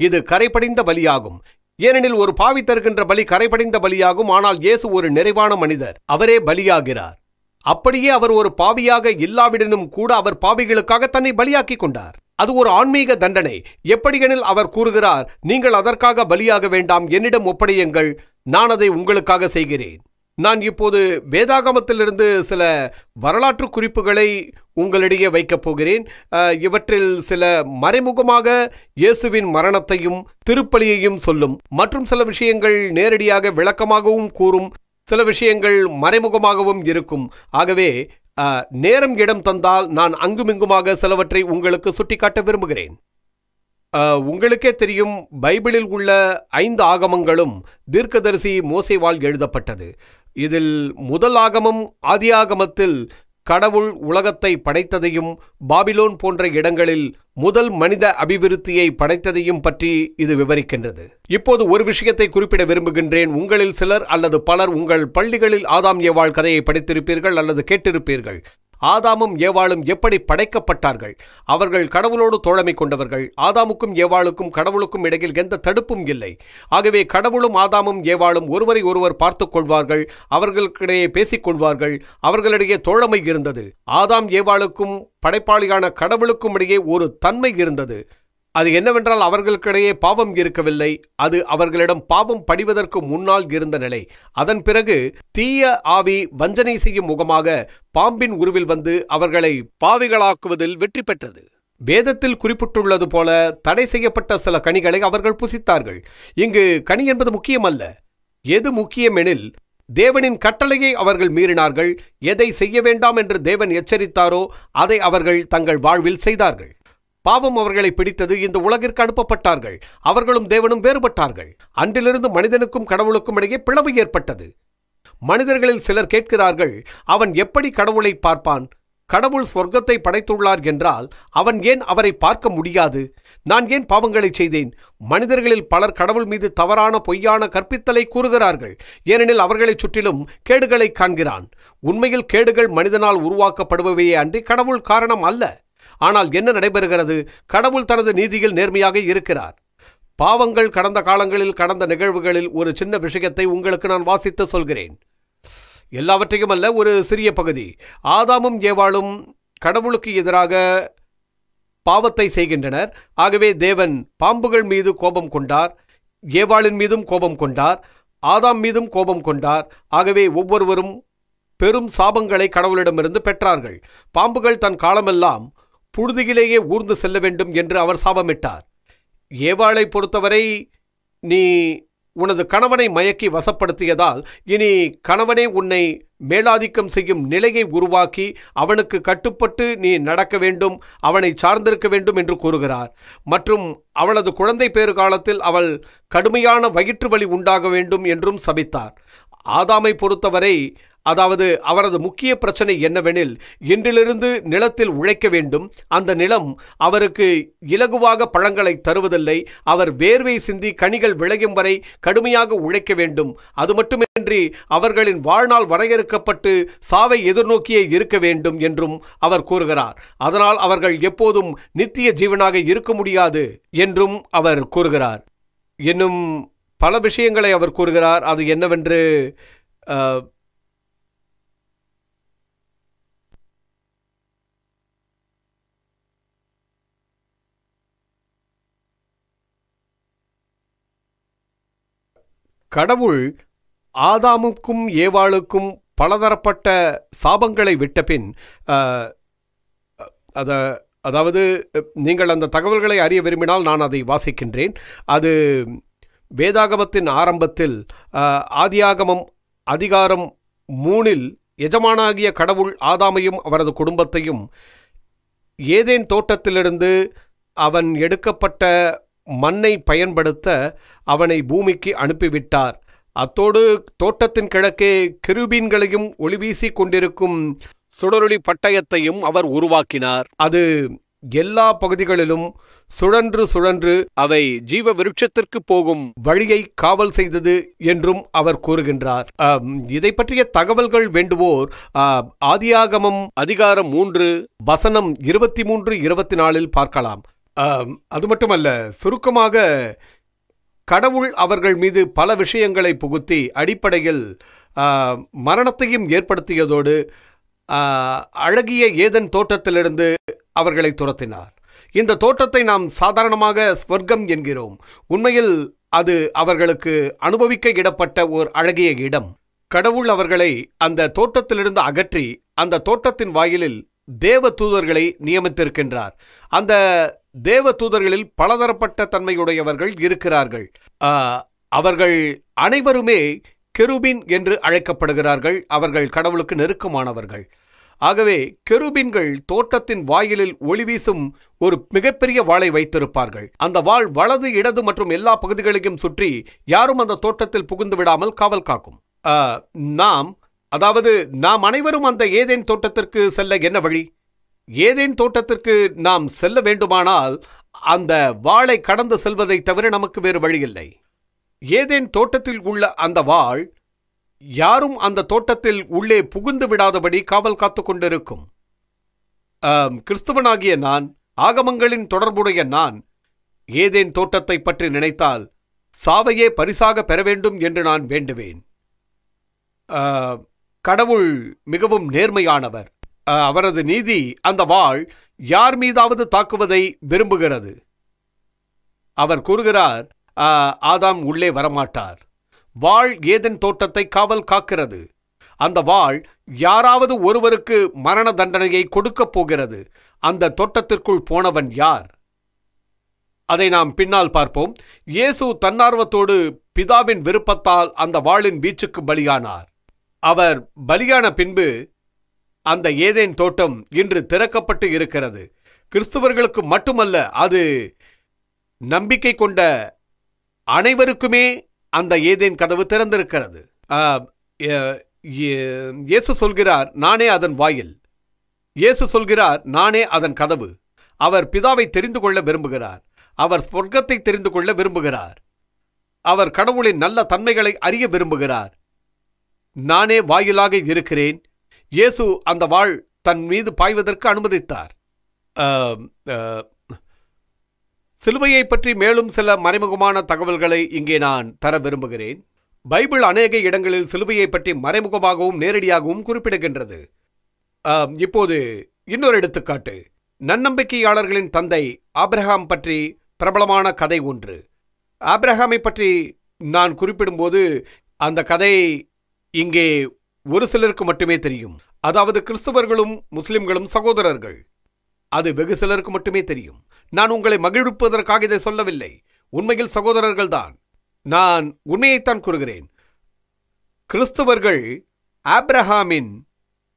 இது கரைபடிந்த பலியாகும். ஏனெனில் ஒரு பாவி தருகின்ற பலி கரைபடிந்த பலியாகும். ஆனால் இயேசு ஒரு நிறைவான மனிதர், அவரே பலியாகிறார். அப்படியே அவர் ஒரு பாவியாக இல்லாவிடனும் கூட அவர் பாவிகளுக்காக தன்னை பலியாக்கி கொண்டார். அது ஒரு ஆன்மீக தண்டனை. எப்படியெனில் அவர் கூறுகிறார், நீங்கள் அதற்காக பலியாக வேண்டாம், என்னிடம் ஒப்படையுங்கள், நான் அதை உங்களுக்காக செய்கிறேன். நான் இப்போது வேதாகமத்திலிருந்து சில வரலாற்று குறிப்புகளை உங்களிடையே வைக்கப் போகிறேன். இவற்றில் சில மறைமுகமாக இயேசுவின் மரணத்தையும் திருப்பலியையும் சொல்லும். மற்றும் சில விஷயங்கள் நேரடியாக விளக்கமாகவும் கூறும். சில விஷயங்கள் மறைமுகமாகவும் இருக்கும். ஆகவே நேரம் இடம் தந்தால் நான் அங்குமிங்குமாக சிலவற்றை உங்களுக்கு சுட்டிக்காட்ட விரும்புகிறேன். உங்களுக்கே தெரியும், பைபிளில் உள்ள 5 ஆகமங்களும் தீர்க்கதரிசி மோசேவால் எழுதப்பட்டது. இதில் முதல் ஆகமம் ஆதியாகமத்தில் கடவுள் உலகத்தை படைத்ததையும் பாபிலோன் போன்ற இடங்களில் முதல் மனித அபிவிருத்தியை படைத்ததையும் பற்றி இது விவரிக்கின்றது. இப்போது ஒரு விஷயத்தை குறிப்பிட விரும்புகின்றேன். உங்களில் சிலர் அல்லது பலர் உங்கள் பள்ளிகளில் ஆதாம் ஏவாள் கதையை படித்திருப்பீர்கள் அல்லது கேட்டிருப்பீர்கள். ஆதாமும் ஏவாளும் எப்படி படைக்கப்பட்டார்கள்? அவர்கள் கடவுளோடு தோழமை கொண்டவர்கள். ஆதாமுக்கும் ஏவாளுக்கும் கடவுளுக்கும் இடையில் எந்த தடுப்பும் இல்லை. ஆகவே கடவுளும் ஆதாமும் ஏவாளும் ஒருவரை ஒருவர் பார்த்துக் கொள்வார்கள், அவர்களுக்கிடையே பேசிக் கொள்வார்கள். அவர்களிடையே தோழமை இருந்தது. ஆதாம் ஏவாளுக்கும் படைப்பாளியான கடவுளுக்கும் இடையே ஒரு தன்மை இருந்தது. அது என்னவென்றால் அவர்களுக்கிடையே பாவம் இருக்கவில்லை. அது அவர்களிடம் பாவம் படிவதற்கு முன்னால் இருந்த நிலை. அதன் பிறகு தீய ஆவி வஞ்சனை செய்யும் முகமாக பாம்பின் உருவில் வந்து அவர்களை பாவிகளாக்குவதில் வெற்றி பெற்றது. வேதத்தில் குறிப்பிட்டுள்ளது போல தடை செய்யப்பட்ட சில கனிகளை அவர்கள் புசித்தார்கள். இங்கு கனி என்பது முக்கியமல்ல. எது முக்கியமெனில், தேவனின் கட்டளையை அவர்கள் மீறினார்கள். எதை செய்ய வேண்டாம் என்று தேவன் எச்சரித்தாரோ அதை அவர்கள் தங்கள் வாழ்வில் செய்தார்கள். பாவம் அவர்களை பிடித்தது. இந்த உலகிற்கு அனுப்பப்பட்டார்கள். அவர்களும் தேவனும் வேறுபட்டார்கள். அன்றிலிருந்து மனிதனுக்கும் கடவுளுக்கும் இடையே பிளவு ஏற்பட்டது. மனிதர்களில் சிலர் கேட்கிறார்கள், அவன் எப்படி கடவுளை பார்ப்பான்? கடவுள் சொர்க்கத்தை படைத்துள்ளார் என்றால் அவன் ஏன் அவரை பார்க்க முடியாது? நான் ஏன் பாவங்களை செய்தேன்? மனிதர்களில் பலர் கடவுள் மீது தவறான பொய்யான கற்பித்தலை கூறுகிறார்கள். ஏனெனில் அவர்களை சுற்றிலும் கேடுகளை காண்கிறான். உண்மையில் கேடுகள் மனிதனால் உருவாக்கப்படுபவையே அன்றி கடவுள் காரணம் அல்ல. ஆனால் என்ன நடைபெறுகிறது? கடவுள் தனது நீதியில் நேர்மையாக இருக்கிறார். பாவங்கள் கடந்த காலங்களில் கடந்த நிகழ்வுகளில் ஒரு சின்ன விஷயத்தை உங்களுக்கு நான் வாசித்து சொல்கிறேன். எல்லாவற்றையும் அல்ல, ஒரு சிறிய பகுதி. ஆதாமும் ஏவாளும் கடவுளுக்கு எதிராக பாவத்தை செய்கின்றனர். ஆகவே தேவன் பாம்புகள் மீது கோபம் கொண்டார், ஏவாளின் மீதும் கோபம் கொண்டார், ஆதாம் மீதும் கோபம் கொண்டார். ஆகவே ஒவ்வொருவரும் பெரும் சாபங்களை கடவுளிடமிருந்து பெற்றார்கள். பாம்புகள் தன் காலமெல்லாம் புழுதியிலேயே ஊர்ந்து செல்ல வேண்டும் என்று அவர் சாபமிட்டார். ஏவாளை பொறுத்தவரை, நீ உனது கணவனை மயக்கி வசப்படுத்தியதால் இனி கணவனே உன்னை மேலாதிக்கம் செய்யும் நிலையை உருவாக்கி அவனுக்கு கட்டுப்பட்டு நீ நடக்க வேண்டும், அவனை சார்ந்திருக்க வேண்டும் என்று கூறுகிறார். மற்றும் அவளது குழந்தை பேறு காலத்தில் அவள் கடுமையான வயிற்று வலி உண்டாக வேண்டும் என்றும் சபித்தார். ஆதாமை பொறுத்தவரை, அதாவது அவரது முக்கிய பிரச்சனை என்னவெனில், இன்றிலிருந்து நிலத்தில் உழைக்க வேண்டும். அந்த நிலம் அவருக்கு இலகுவாக பழங்களை தருவதில்லை. அவர் வேர்வை சிந்தி கனிகள் விளையும் வரை கடுமையாக உழைக்க வேண்டும். அது மட்டுமின்றி அவர்களின் வாழ்நாள் வரையறுக்கப்பட்டு சாவை எதிர்நோக்கியே இருக்க வேண்டும் என்றும் அவர் கூறுகிறார். அதனால் அவர்கள் எப்போதும் நித்திய ஜீவனாக இருக்க முடியாது என்றும் அவர் கூறுகிறார். இன்னும் பல விஷயங்களை அவர் கூறுகிறார். அது என்னவென்று கடவுள் ஆதாமுக்கும் ஏவாளுக்கும் பலதரப்பட்ட சாபங்களை விட்டபின், அதாவது நீங்கள் அந்த தகவல்களை அறிய விரும்பினால் நான் அதை வாசிக்கின்றேன். அது வேதாகமத்தின் ஆரம்பத்தில் ஆதியாகமம் அதிகாரம் 3 எஜமானாகிய கடவுள் ஆதாமையும் அவரது குடும்பத்தையும் ஏதேன் தோட்டத்திலிருந்து அவன் எடுக்கப்பட்ட மண்ணை பயன்படுத்த அவனை பூமிக்கு அனுப்பிவிட்டார். அத்தோடு தோட்டத்தின் கிழக்கே கெருபீன்களையும் ஒளிவீசி கொண்டிருக்கும் சுடரொளி பட்டயத்தையும் அவர் உருவாக்கினார். அது எல்லா பகுதிகளிலும் சுழன்று சுழன்று அவை ஜீவ விருட்சத்திற்கு போகும் வழியை காவல் செய்தது என்றும் அவர் கூறுகின்றார். இதை பற்றிய தகவல்கள் வேண்டுவோர் ஆதியாகமம் அதிகாரம் 3 வசனம் 23-24 பார்க்கலாம். அது மட்டுமல்ல, சுருக்கமாக கடவுள் அவர்கள் மீது பல விஷயங்களை புகுத்தி அடிப்படையில் மரணத்தையும் ஏற்படுத்தியதோடு அழகிய ஏதன் தோட்டத்திலிருந்து அவர்களை துரத்தினார். இந்த தோட்டத்தை நாம் சாதாரணமாக ஸ்வர்க்கம் என்கிறோம். உண்மையில் அது அவர்களுக்கு அனுபவிக்க இடப்பட்ட ஓர் அழகிய இடம். கடவுள் அவர்களை அந்த தோட்டத்திலிருந்து அகற்றி அந்த தோட்டத்தின் வாயிலில் தேவ தூதர்களை நியமித்திருக்கின்றார். அந்த தேவ தூதர்களில் பலதரப்பட்ட தன்மையுடையவர்கள் இருக்கிறார்கள். அவர்கள் அனைவருமே கெருபீன் என்று அழைக்கப்படுகிறார்கள். அவர்கள் கடவுளுக்கு நெருக்கமானவர்கள். ஆகவே கெருபீன்கள் தோட்டத்தின் வாயிலில் ஒளி வீசும் ஒரு மிகப்பெரிய வாளை வைத்திருப்பார்கள். அந்த வாள் வலது இடது மற்றும் எல்லா பகுதிகளையும் சுற்றி யாரும் அந்த தோட்டத்தில் புகுந்து விடாமல் காவல் காக்கும். நாம் அனைவரும் அந்த ஏதேன் தோட்டத்திற்கு செல்ல என்ன வழி? ஏதேன் தோட்டத்திற்கு நாம் செல்ல வேண்டுமானால் அந்த வாளை கடந்து செல்வதை தவிர நமக்கு வேறு வழியில்லை. ஏதேன் தோட்டத்தில் உள்ள அந்த வாள் யாரும் அந்த தோட்டத்தில் உள்ளே புகுந்து விடாதபடி காவல் காத்து கொண்டிருக்கும். கிறிஸ்துவனாகிய நான், ஆகமங்களின் தொடர்புடைய நான், ஏதேன் தோட்டத்தை பற்றி நினைத்தால் சாவையே பரிசாக பெற வேண்டும் என்று நான் வேண்டுவேன். கடவுள் மிகவும் நேர்மையானவர். அவரது நீதி அந்த வாள் யார் மீதாவது தாக்குவதை விரும்புகிறது. அவர் கூறுகிறார், ஆதாம் உள்ளே வரமாட்டார். வாள் ஏதேன் தோட்டத்தை காவல் காக்கிறது. அந்த வாள் யாராவது ஒருவருக்கு மரண தண்டனையை கொடுக்கப் போகிறது. அந்த தோட்டத்திற்குள் போனவன் யார்? அதை நாம் பின்னால் பார்ப்போம். இயேசு தன்னார்வத்தோடு பிதாவின் விருப்பத்தால் அந்த வாளின் வீச்சுக்கு பலியானார். அவர் பலியான பின்பு அந்த ஏதேன் தோட்டம் இன்று திறக்கப்பட்டு இருக்கிறது. கிறிஸ்துவர்களுக்கு மட்டுமல்ல, அது நம்பிக்கை கொண்ட அனைவருக்குமே அந்த ஏதேன் கதவு திறந்திருக்கிறது. இயேசு சொல்கிறார், நானே அதன் வாயில். இயேசு சொல்கிறார், நானே அதன் கதவு. அவர் பிதாவை தெரிந்து கொள்ள விரும்புகிறார். அவர் சொர்க்கத்தை தெரிந்து கொள்ள விரும்புகிறார். அவர் கடவுளின் நல்ல தன்மைகளை அறிய விரும்புகிறார். நானே வாயிலாக இருக்கிறேன். இயேசு அந்த வாள் தன் மீது பாய்வதற்கு அனுமதித்தார். சிலுவையை பற்றி மேலும் சில மறைமுகமான தகவல்களை இங்கே நான் தர விரும்புகிறேன். பைபிள் அநேக இடங்களில் சிலுவையை பற்றி மறைமுகமாகவும் நேரடியாகவும் குறிப்பிடுகின்றது. இப்போது இன்னொரு எடுத்துக்காட்டு. நன்னம்பிக்கையாளர்களின் தந்தை ஆபிரகாம் பற்றி பிரபலமான கதை ஒன்று. ஆபிரகாமை பற்றி நான் குறிப்பிடும்போது அந்த கதை இங்கே ஒரு சிலருக்கு மட்டுமே தெரியும். அதாவது கிறிஸ்தவர்களும் முஸ்லிம்களும் சகோதரர்கள். அது வெகு சிலருக்கு மட்டுமே தெரியும். நான் உங்களை மகிழ்விப்பதற்காக இதை சொல்லவில்லை. உண்மையில் சகோதரர்கள் தான். நான் உண்மையைத்தான் கூறுகிறேன். கிறிஸ்தவர்கள் ஆபிரகாமின்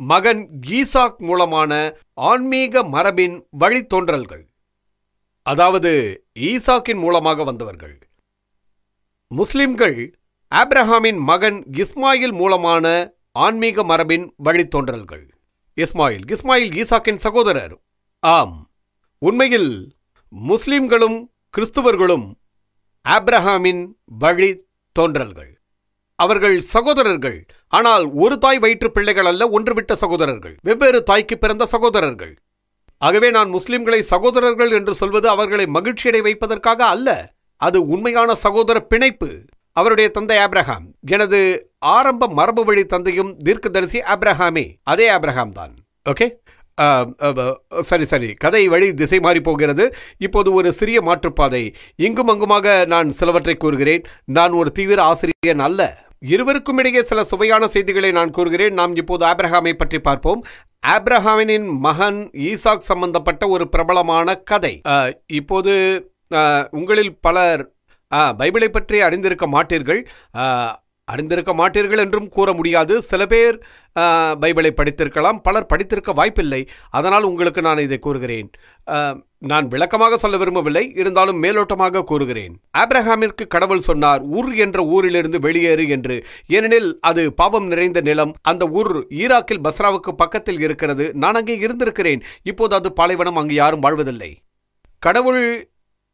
மகன் ஈசாக் மூலமான ஆன்மீக மரபின் வழித்தோன்றல்கள். அதாவது ஈசாக்கின் மூலமாக வந்தவர்கள். முஸ்லிம்கள் ஆபிரகாமின் மகன் இஸ்மாயில் மூலமான ஆன்மீக மரபின் வழித்தோன்றல்கள். இஸ்மாயில் ஈசாக்கின் சகோதரர். ஆம், உண்மையில் முஸ்லிம்களும் கிறிஸ்துவர்களும் ஆபிரகாமின் வழி தோன்றல்கள். அவர்கள் சகோதரர்கள். ஆனால் ஒரு தாய் வயிற்று பிள்ளைகள் அல்ல, ஒன்று விட்ட சகோதரர்கள், வெவ்வேறு தாய்க்கு பிறந்த சகோதரர்கள். ஆகவே நான் முஸ்லிம்களை சகோதரர்கள் என்று சொல்வது அவர்களை மகிழ்ச்சியடை வைப்பதற்காக அல்ல. அது உண்மையான சகோதர பிணைப்பு. அவருடைய தந்தை ஆபிரகாம். எனது ஆரம்ப மரபு வழி தந்தையும் தீர்க்கதரிசி ஆபிரகாமே. அதே ஆபிரகாம் தான். ஓகே, சரி, கதை வழி திசை மாறி போகிறது. இப்போது ஒரு சிறிய மாற்றுப்பாதை. இங்கும் அங்குமாக நான் சிலவற்றை கூறுகிறேன். நான் ஒரு தீவிர ஆசிரியன் அல்ல. இருவருக்கும் இடையே சில சுவையான செய்திகளை நான் கூறுகிறேன். நாம் இப்போது ஆபிரகாமை பற்றி பார்ப்போம். ஆபிரகாமின் மகன் ஈசாக் சம்பந்தப்பட்ட ஒரு பிரபலமான கதை. இப்போது உங்களில் பலர் பைபிளை பற்றி அறிந்திருக்க மாட்டீர்கள் என்றும் கூற முடியாது. சில பேர் பைபிளை படித்திருக்கலாம், பலர் படித்திருக்க வாய்ப்பில்லை. அதனால் உங்களுக்கு நான் இதை கூறுகிறேன். நான் விளக்கமாக சொல்ல விரும்பவில்லை, இருந்தாலும் மேலோட்டமாக கூறுகிறேன். ஆபிரகாமிற்கு கடவுள் சொன்னார், ஊர் என்ற ஊரிலிருந்து வெளியேறு என்று. ஏனெனில் அது பாவம் நிறைந்த நிலம். அந்த ஊர் ஈராக்கில் பஸ்ராவுக்கு பக்கத்தில் இருக்கிறது. நான் அங்கே இருந்திருக்கிறேன். இப்போது அது பாலைவனம். அங்கு யாரும் வாழ்வதில்லை. கடவுள்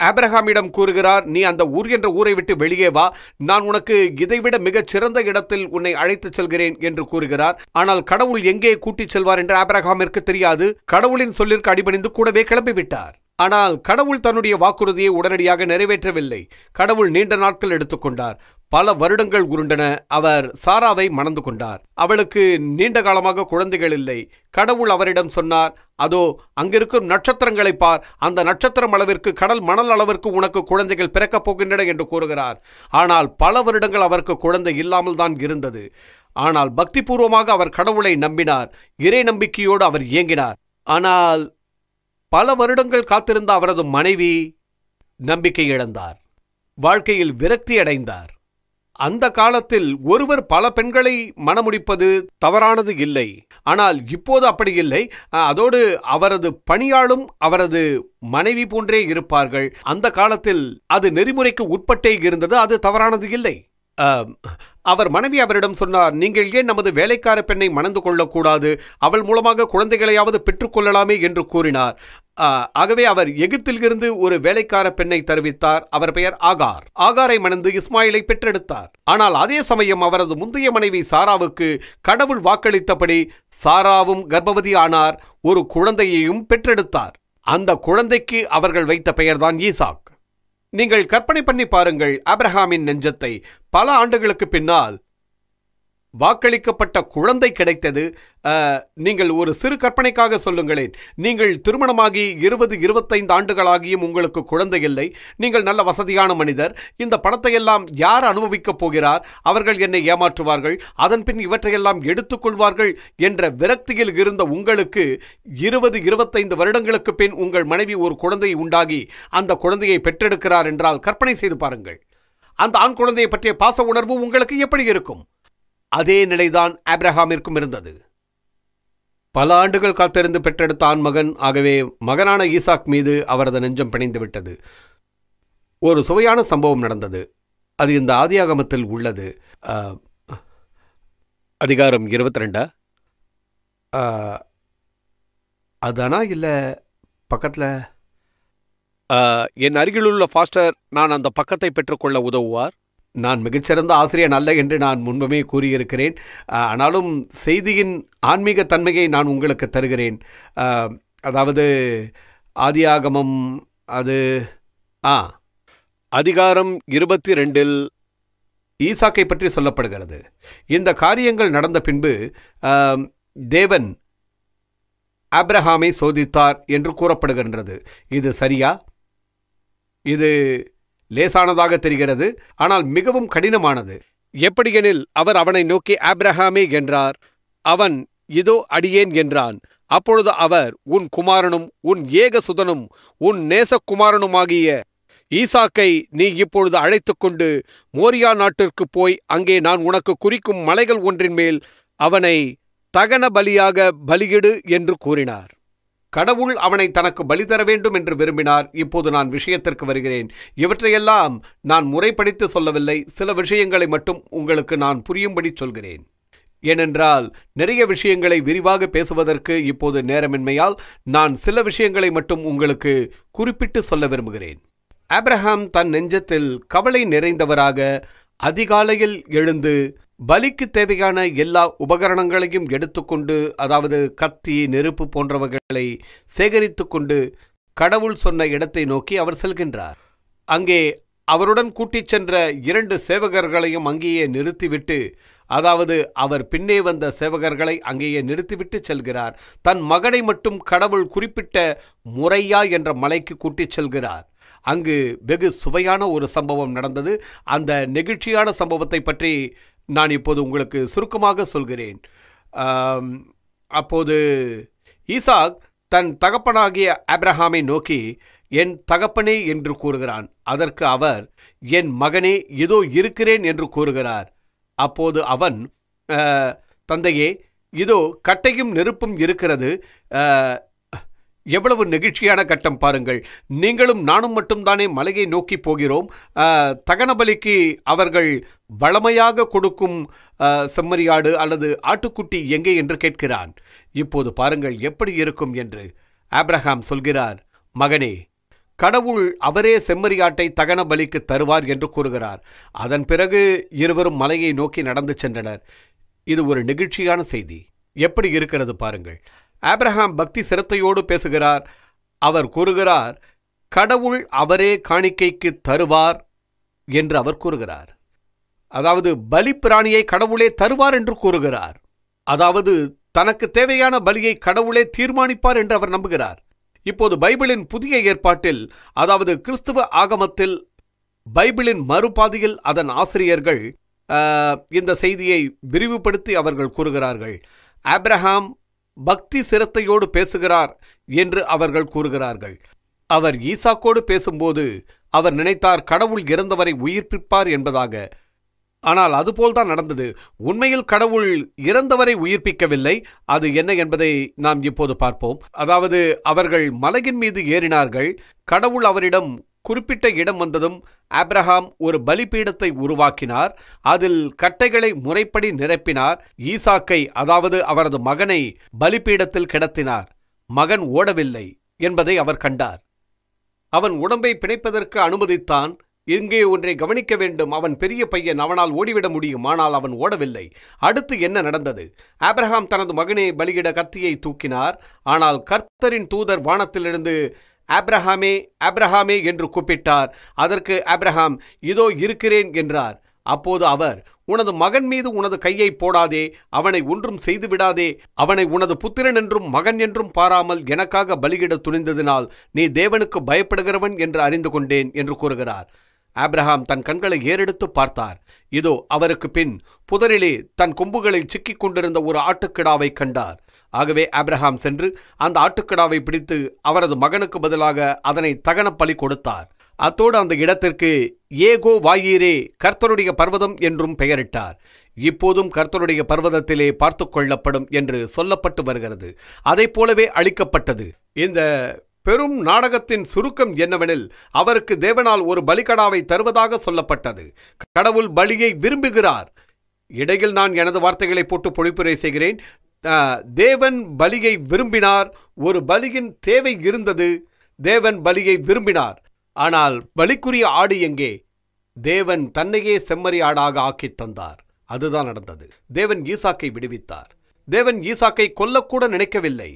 ஆபிரகாமிடம் கூறுகிறார், நீ அந்த ஊர் என்ற ஊரை விட்டு வெளியே வா. நான் உனக்கு இதைவிட மிகச் சிறந்த இடத்தில் உன்னை அழைத்துச் செல்கிறேன் என்று கூறுகிறார். ஆனால் கடவுள் எங்கே கூட்டிச் செல்வார் என்று ஆபிரகாமிற்கு தெரியாது. கடவுளின் சொல்லிற்கு அடிபணிந்து கூடவே கிளம்பிவிட்டார். ஆனால் கடவுள் தன்னுடைய வாக்குறுதியை உடனடியாக நிறைவேற்றவில்லை. கடவுள் நீண்ட நாட்கள் எடுத்துக்கொண்டார். பல வருடங்கள் உருண்டன. அவர் சாராவை மணந்து கொண்டார். அவளுக்கு நீண்ட காலமாக குழந்தைகள் இல்லை. கடவுள் அவரிடம் சொன்னார், அதோ அங்கிருக்கும் நட்சத்திரங்களை பார். அந்த நட்சத்திரம் அளவிற்கு, கடல் மணல் அளவிற்கு உனக்கு குழந்தைகள் பிறக்கப் போகின்றன என்று கூறுகிறார். ஆனால் பல வருடங்கள் அவருக்கு குழந்தை இல்லாமல் தான் இருந்தது. ஆனால் பக்திபூர்வமாக அவர் கடவுளை நம்பினார். இறை நம்பிக்கையோடு அவர் இயங்கினார். ஆனால் பல வருடங்கள் காத்திருந்த அவரது மனைவி நம்பிக்கை இழந்தார். வாழ்க்கையில் விரக்தி அடைந்தார். அந்த காலத்தில் ஒருவர் பல பெண்களை மணமுடிப்பது தவறானது இல்லை. ஆனால் இப்போது அப்படி இல்லை. அதோடு அவரது பணியாளும் அவரது மனைவி போன்றே இருப்பார்கள். அந்த காலத்தில் அது நெறிமுறைக்கு உட்பட்டே இருந்தது. அது தவறானது இல்லை. அவர் மனைவி அவரிடம் சொன்னார், நீங்கள் ஏன் நமது வேலைக்கார பெண்ணை மணந்து கொள்ளக்கூடாது? அவள் மூலமாக குழந்தைகளையாவது பெற்றுக்கொள்ளலாமே என்று கூறினார். ஆகவே அவர் எகிப்தில் இருந்து ஒரு வேலைக்கார பெண்ணை தருவித்தார். அவர் பெயர் ஆகார். ஆகாரை மணந்து இஸ்மாயிலை பெற்றெடுத்தார். ஆனால் அதே சமயம் அவரது முந்தைய மனைவி சாராவுக்கு கடவுள் வாக்களித்தபடி சாராவும் கர்ப்பவதி ஆனார், ஒரு குழந்தையையும் பெற்றெடுத்தார். அந்த குழந்தைக்கு அவர்கள் வைத்த பெயர்தான் ஈசாக். நீங்கள் கற்பனை பண்ணி பாருங்கள் ஆபிரகாமின் நெஞ்சத்தை. பல ஆண்டுகளுக்கு பின்னால் வாக்களிக்கப்பட்ட குழந்தை கிடைத்தது. நீங்கள் ஒரு சிறு கற்பனைக்காக சொல்லுங்களேன். நீங்கள் திருமணமாகி 20-25 ஆண்டுகளாகியும் உங்களுக்கு குழந்தை இல்லை. நீங்கள் நல்ல வசதியான மனிதர். இந்த பணத்தையெல்லாம் யார் அனுபவிக்கப் போகிறார்? அவர்கள் என்னை ஏமாற்றுவார்கள், அதன் பின் இவற்றையெல்லாம் எடுத்துக்கொள்வார்கள் என்ற விரக்தியில் இருந்த உங்களுக்கு 20-25 வருடங்களுக்கு பின் உங்கள் மனைவி ஒரு குழந்தையை உண்டாகி அந்த குழந்தையை பெற்றெடுக்கிறார் என்றால் கற்பனை செய்து பாருங்கள். அந்த ஆண் குழந்தையை பற்றிய பாச உணர்வு உங்களுக்கு எப்படி இருக்கும்? அதே நிலைதான் ஆபிரகாமிற்கும் இருந்தது. பல ஆண்டுகள் காத்திருந்து பெற்றெடுத்த ஆண்மகன். ஆகவே மகனான ஈசாக் மீது அவரது நெஞ்சம் பிணைந்து விட்டது. ஒரு சுவையான சம்பவம் நடந்தது. அது இந்த ஆதியாகமத்தில் உள்ளது. அதிகாரம் 22. அதானா இல்லை பக்கத்தில்? என் அருகிலுள்ள ஃபாஸ்டர் நான் அந்த பக்கத்தை பெற்றுக்கொள்ள உதவுவார். நான் மிகச்சிறந்த ஆசிரியர் அல்ல என்று நான் முன்பமே கூறியிருக்கிறேன். ஆனாலும் செய்தியின் ஆன்மீக தன்மையை நான் உங்களுக்கு தருகிறேன். அதாவது ஆதியாகமம் அது அதிகாரம் 22 ஈசாக்கை பற்றி சொல்லப்படுகிறது. இந்த காரியங்கள் நடந்த பின்பு தேவன் ஆபிரகாமை சோதித்தார் என்று கூறப்படுகின்றது. இது சரியா? இது லேசானதாக தெரிகிறது, ஆனால் மிகவும் கடினமானது. எப்படியெனில் அவர் அவனை நோக்கி ஆபிரகாமே என்றார். அவன் இதோ அடியேன் என்றான். அப்பொழுது அவர், உன் குமாரனும் உன் ஏகசுதனும் உன் நேசகுமாரனுமாகிய ஈசாக்கை நீ இப்பொழுது அழைத்துக்கொண்டு மோரியா நாட்டிற்கு போய் அங்கே நான் உனக்கு குறிக்கும் மலைகள் ஒன்றின் மேல் அவனை தகன பலியாக பலியிடு என்று கூறினார். கடவுள் அவனை தனக்கு பலி தர வேண்டும் என்று விரும்பினார். இப்போது நான் விஷயத்திற்கு வருகிறேன். இவற்றையெல்லாம் நான் முறைப்படுத்தி சொல்லவில்லை. சில விஷயங்களை மட்டும் உங்களுக்கு நான் புரியும்படி சொல்கிறேன். ஏனென்றால் நிறைய விஷயங்களை விரிவாக பேசுவதற்கு இப்போது நேரமின்மையால் நான் சில விஷயங்களை மட்டும் உங்களுக்கு குறிப்பிட்டு சொல்ல விரும்புகிறேன். ஆபிரகாம் தன் நெஞ்சத்தில் கவலை நிறைந்தவராக அதிகாலையில் எழுந்து பலிக்கு தேவையான எல்லா உபகரணங்களையும் எடுத்துக்கொண்டு, அதாவது கத்தி, நெருப்பு போன்றவர்களை சேகரித்து கொண்டு கடவுள் சொன்ன இடத்தை நோக்கி அவர் செல்கின்றார். அங்கே அவருடன் கூட்டிச் சென்ற 2 சேவகர்களையும் அங்கேயே நிறுத்திவிட்டு, அதாவது அவர் பின்னே வந்த சேவகர்களை அங்கேயே நிறுத்திவிட்டு செல்கிறார். தன் மகனை மட்டும் கடவுள் குறிப்பிட்ட முறையா என்ற மலைக்கு கூட்டிச் செல்கிறார். அங்கு வெகு சுவையான ஒரு சம்பவம் நடந்தது. அந்த நெகிழ்ச்சியான சம்பவத்தை பற்றி நான் இப்போது உங்களுக்கு சுருக்கமாக சொல்கிறேன். அப்போது ஈசாக் தன் தகப்பனாகிய ஆபிரகாமை நோக்கி, என் தகப்பனே என்று கூறுகிறான். அதற்கு அவர், என் மகனே இதோ இருக்கிறேன் என்று கூறுகிறார். அப்போது அவன், தந்தையே இதோ கட்டையும் நெருப்பும் இருக்கிறது. எவ்வளவு நெகிழ்ச்சியான கட்டம் பாருங்கள். நீங்களும் நானும் மட்டும்தானே மலையை நோக்கி போகிறோம். தகனபலிக்கு அவர்கள் வளமையாக கொடுக்கும் செம்மறியாடு அல்லது ஆட்டுக்குட்டி எங்கே என்று கேட்கிறான். இப்போது பாருங்கள் எப்படி இருக்கும் என்று. ஆபிரகாம் சொல்கிறார், மகனே, கடவுள் அவரே செம்மறியாட்டை தகன பலிக்கு தருவார் என்று கூறுகிறார். அதன் பிறகு இருவரும் மலையை நோக்கி நடந்து சென்றனர். இது ஒரு நெகிழ்ச்சியான செய்தி. எப்படி இருக்கிறது பாருங்கள். ஆபிரகாம் பக்தி சிரத்தையோடு பேசுகிறார். அவர் கூறுகிறார், கடவுள் அவரே காணிக்கைக்கு தருவார் என்று அவர் கூறுகிறார். அதாவது பலி பிராணியை கடவுளே தருவார் என்று கூறுகிறார். அதாவது தனக்கு தேவையான பலியை கடவுளே தீர்மானிப்பார் என்று அவர் நம்புகிறார். இப்போது பைபிளின் புதிய ஏற்பாட்டில், அதாவது கிறிஸ்துவ ஆகமத்தில், பைபிளின் மறுபாதியில் அதன் ஆசிரியர்கள் இந்த செய்தியை விரிவுபடுத்தி அவர்கள் கூறுகிறார்கள். ஆபிரகாம் பக்தி சிரத்தையோடு பேசுகிறார் என்று அவர்கள் கூறுகிறார்கள். அவர் ஈசாக்கோடு பேசும்போது அவர் நினைத்தார் கடவுள் இறந்தவரை உயிர்ப்பிப்பார் என்பதாக. ஆனால் அதுபோல்தான் நடந்தது. உண்மையில் கடவுள் இறந்தவரை உயிர்ப்பிக்கவில்லை. அது என்ன என்பதை நாம் இப்போது பார்ப்போம். அதாவது அவர்கள் மலையின் மீது ஏறினார்கள். கடவுள் அவரிடம் குறிப்பிட்ட இடம் வந்ததும் ஆபிரகாம் ஒரு பலிபீடத்தை உருவாக்கினார். அதில் கட்டைகளை முறைப்படி நிரப்பினார். ஈசாக்கை, அதாவது அவரது மகனை, பலிபீடத்தில் கிடத்தினார். மகன் ஓடவில்லை என்பதை அவர் கண்டார். அவன் உடம்பை பிணைப்பதற்கு அனுமதித்தான். இங்கே ஒன்றை கவனிக்க வேண்டும். அவன் பெரிய பையன், அவனால் ஓடிவிட முடியும். ஆனால் அவன் ஓடவில்லை. அடுத்து என்ன நடந்தது? ஆபிரகாம் தனது மகனை பலியிட கத்தியை தூக்கினார். ஆனால் கர்த்தரின் தூதர் வானத்திலிருந்து ஆபிரகாமே, ஆபிரகாமே என்று கூப்பிட்டார். அதற்கு ஆபிரகாம், இதோ இருக்கிறேன் என்றார். அப்போது அவர், உனது மகன் மீது உனது கையை போடாதே, அவனை ஒன்றும் செய்து விடாதே. அவனை உனது புத்திரன் என்றும் மகன் என்றும் பாராமல் எனக்காக பலியிட துணிந்ததினால் நீ தேவனுக்கு பயப்படுகிறவன் என்று அறிந்து கொண்டேன் என்று கூறுகிறார். ஆபிரகாம் தன் கண்களை ஏறெடுத்து பார்த்தார். இதோ அவருக்கு பின் புதரிலே தன் கொம்புகளில் சிக்கிக் கொண்டிருந்த ஒரு ஆட்டுக்கிடாவை கண்டார். ஆகவே ஆபிரகாம் சென்று அந்த ஆட்டுக்கிடாவை பிடித்து அவரது மகனுக்கு பதிலாக அதனை தகன பலி கொடுத்தார். அத்தோடு அந்த இடத்திற்கு ஏகோ வாயீரே, கர்த்தருடைய பர்வதம் என்றும் பெயரிட்டார். இப்போதும் கர்த்தருடைய பர்வதத்திலே பார்த்து கொள்ளப்படும் என்று சொல்லப்பட்டு வருகிறது. அதை போலவே அளிக்கப்பட்டது. இந்த பெரும் நாடகத்தின் சுருக்கம் என்னவெனில், அவருக்கு தேவனால் ஒரு பலிகடாவை தருவதாக சொல்லப்பட்டது. கடவுள் பலியை விரும்புகிறார். இடையில் நான் எனது வார்த்தைகளை போட்டு பொழிப்புரை செய்கிறேன். தேவன் பலியை விரும்பினார். ஒரு பலியின் தேவை இருந்தது. தேவன் பலியை விரும்பினார். ஆனால் பலிக்குரிய ஆடு எங்கே? தேவன் தன்னையே செம்மறி ஆடாக ஆக்கித் தந்தார். அதுதான் நடந்தது. தேவன் ஈசாக்கை விடுவித்தார். தேவன் ஈசாக்கை கொல்லக்கூட நினைக்கவில்லை.